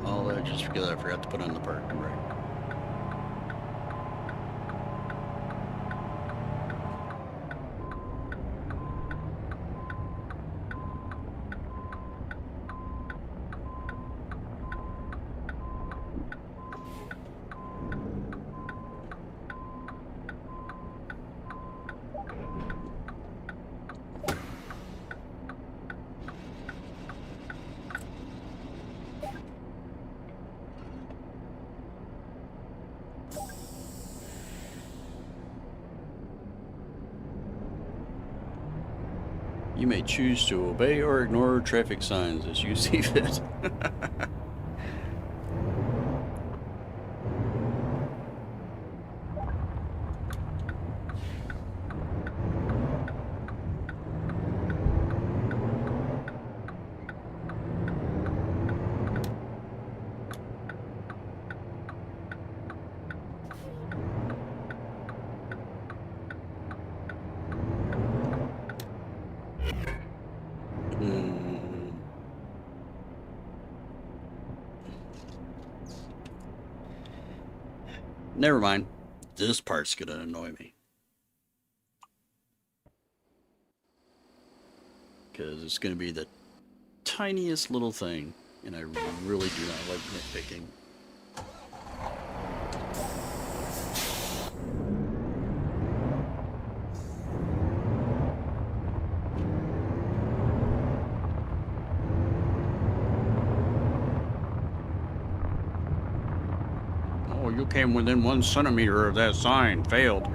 Oh, I just because I forgot to put on the parking brake. You may choose to obey or ignore traffic signs as you see fit. Never mind. This part's gonna annoy me. Because it's gonna be the tiniest little thing, and I really do not like nitpicking. Oh, you came within 1 centimeter of that sign. Failed.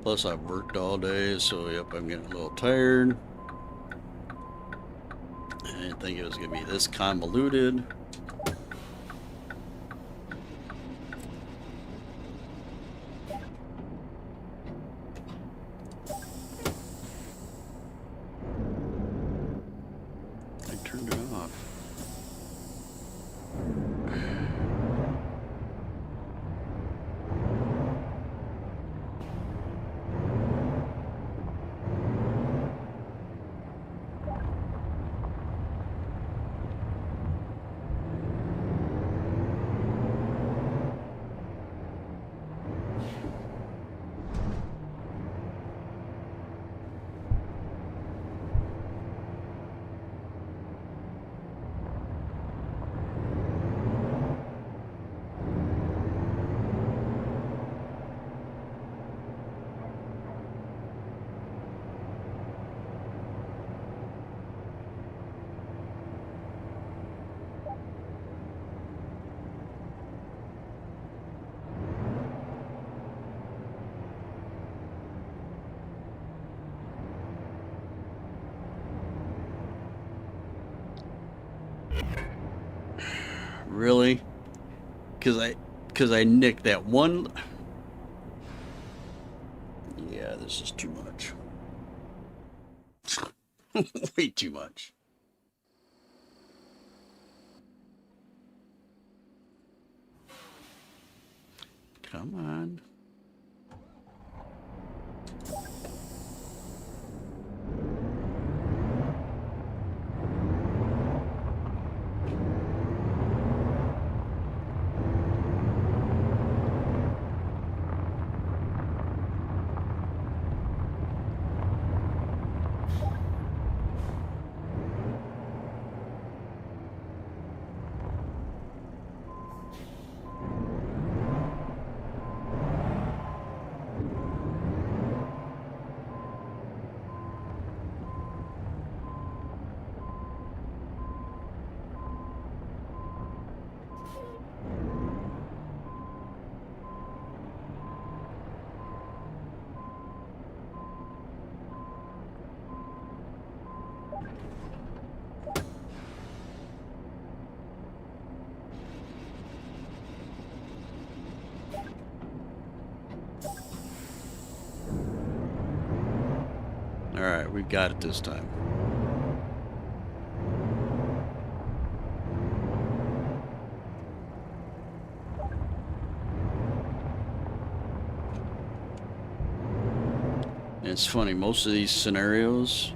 Plus, I've worked all day, so yep, I'm getting a little tired. I didn't think it was going to be this convoluted. I turned it off. Really? Because I nicked that one. Yeah, this is too much. Way too much. Come on. Alright, we got it this time. And it's funny, most of these scenarios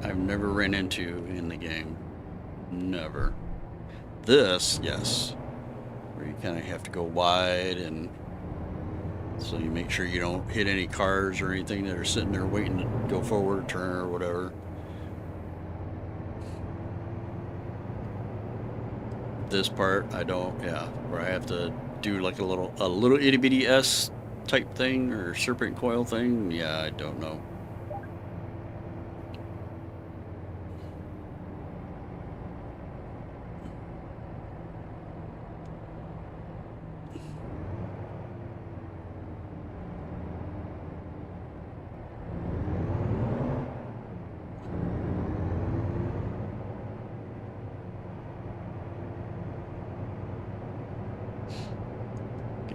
I've never ran into in the game. Never. This, yes. Where you kind of have to go wide, and so you make sure you don't hit any cars or anything that are sitting there waiting to go forward, turn, or whatever. This part, I don't, yeah, where I have to do like a little itty bitty S type thing or serpent coil thing. Yeah, I don't know.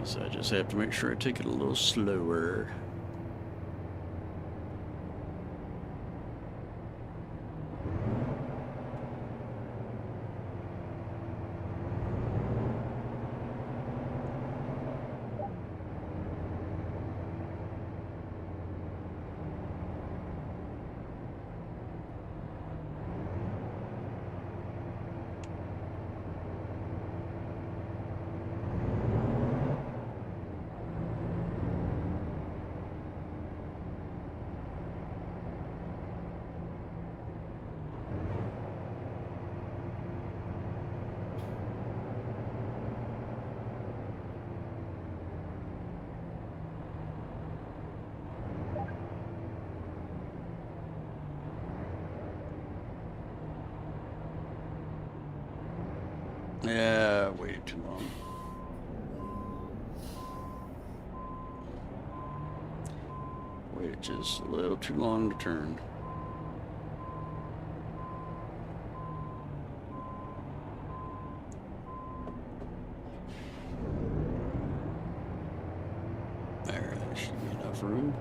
So I just have to make sure I take it a little slower. Yeah, I waited too long. Waited just a little too long to turn. There, that should be enough room.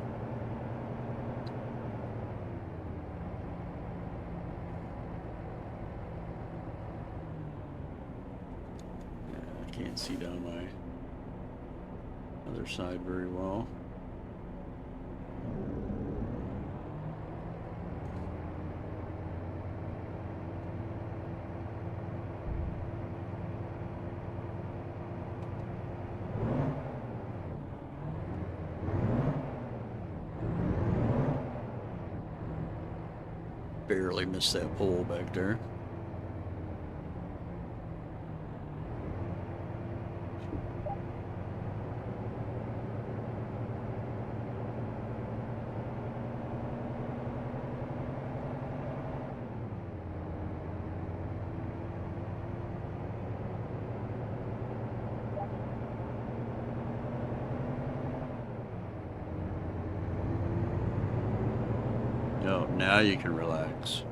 Yeah, I can't see down my other side very well. Barely missed that pole back there. Oh, now you can relax.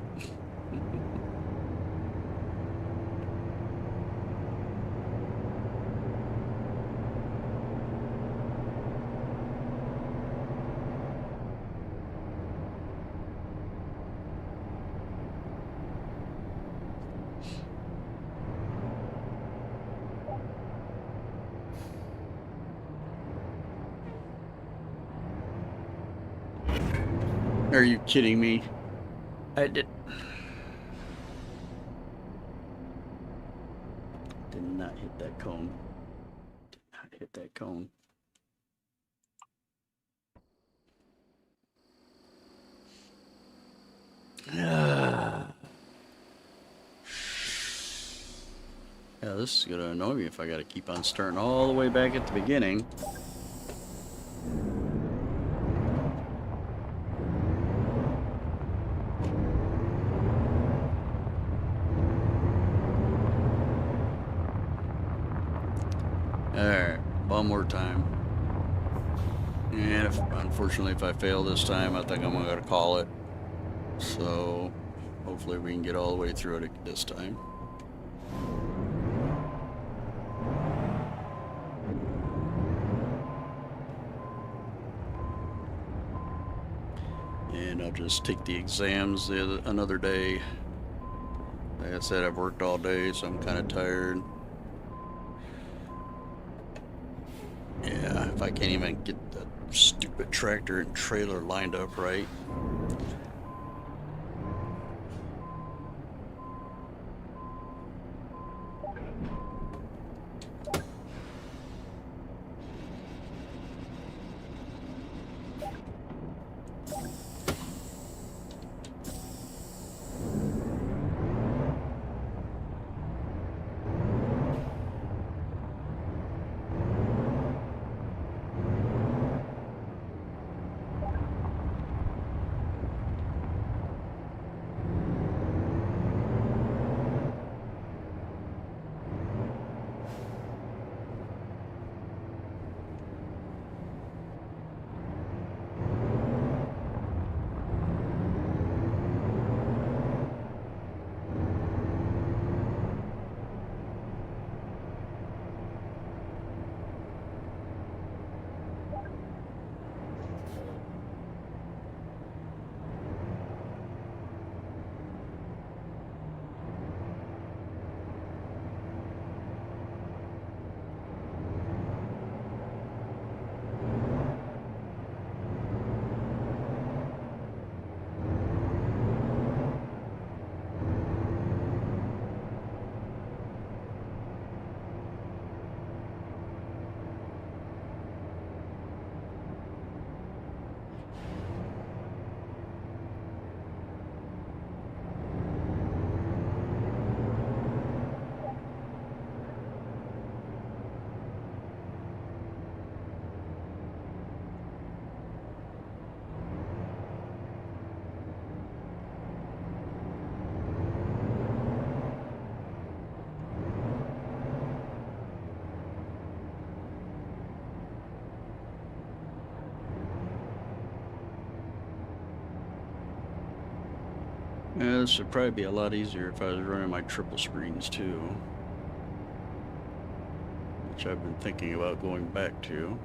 Are you kidding me? I did not hit that cone. Did not hit that cone. Yeah, this is gonna annoy me if I gotta keep on starting all the way back at the beginning. Alright, one more time. And unfortunately, if I fail this time, I think I'm gonna call it. So, hopefully we can get all the way through it this time. And I'll just take the exams another day. Like I said, I've worked all day, so I'm kind of tired. Yeah, if I can't even get the stupid tractor and trailer lined up right. Yeah, this would probably be a lot easier if I was running my triple screens too, which I've been thinking about going back to.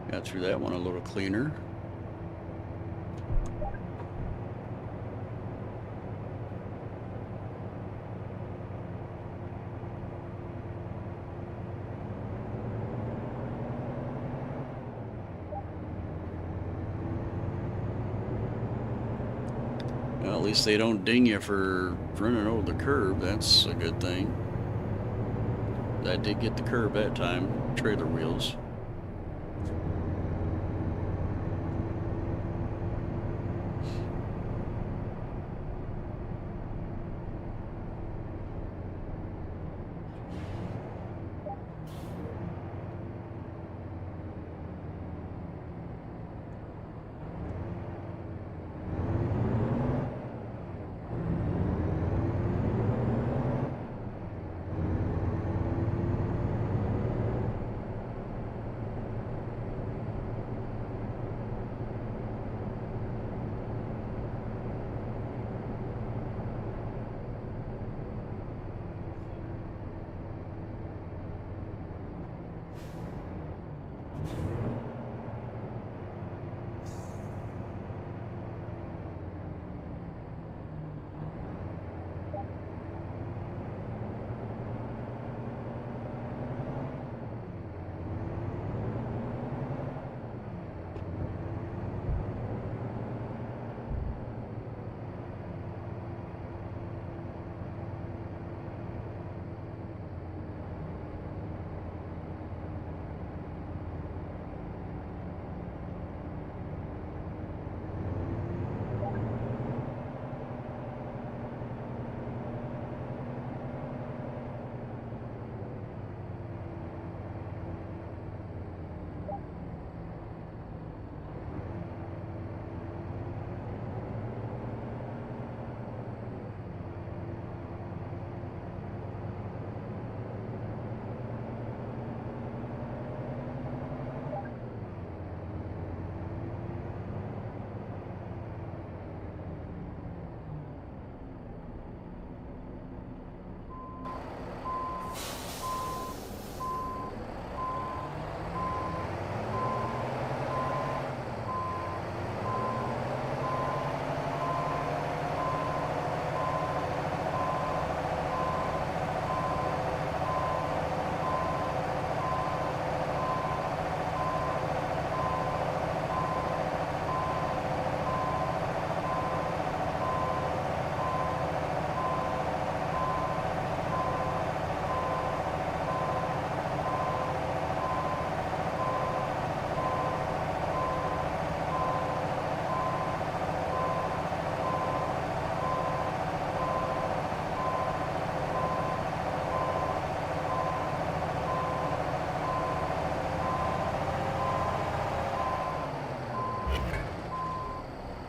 Got through that one a little cleaner. Well, at least they don't ding you for running over the curb. That's a good thing. I did get the curb that time. Trailer wheels.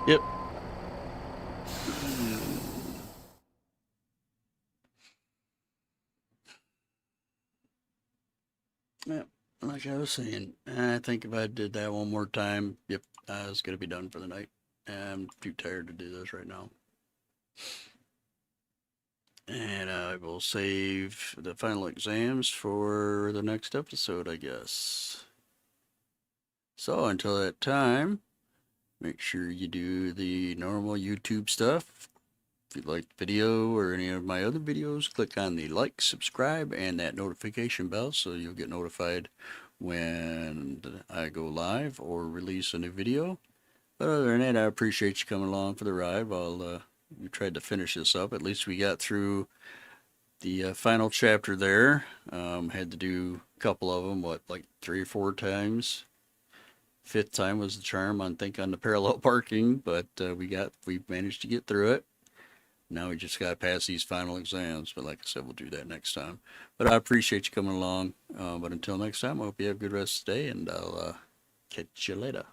Yep. Yep. Like I was saying, I think if I did that one more time, yep, I was going to be done for the night. I'm too tired to do this right now. And I will save the final exams for the next episode, I guess. So until that time, make sure you do the normal YouTube stuff. If you liked the video or any of my other videos, click on the like, subscribe, and that notification bell so you'll get notified when I go live or release a new video. But other than that, I appreciate you coming along for the ride while we tried to finish this up. At least we got through the final chapter there. Had to do a couple of them, like 3 or 4 times. 5th time was the charm, I think, on the parallel parking, but we managed to get through it. Now we just got to pass these final exams. But like I said, we'll do that next time. But I appreciate you coming along. But until next time, I hope you have a good rest of the day, and I'll catch you later.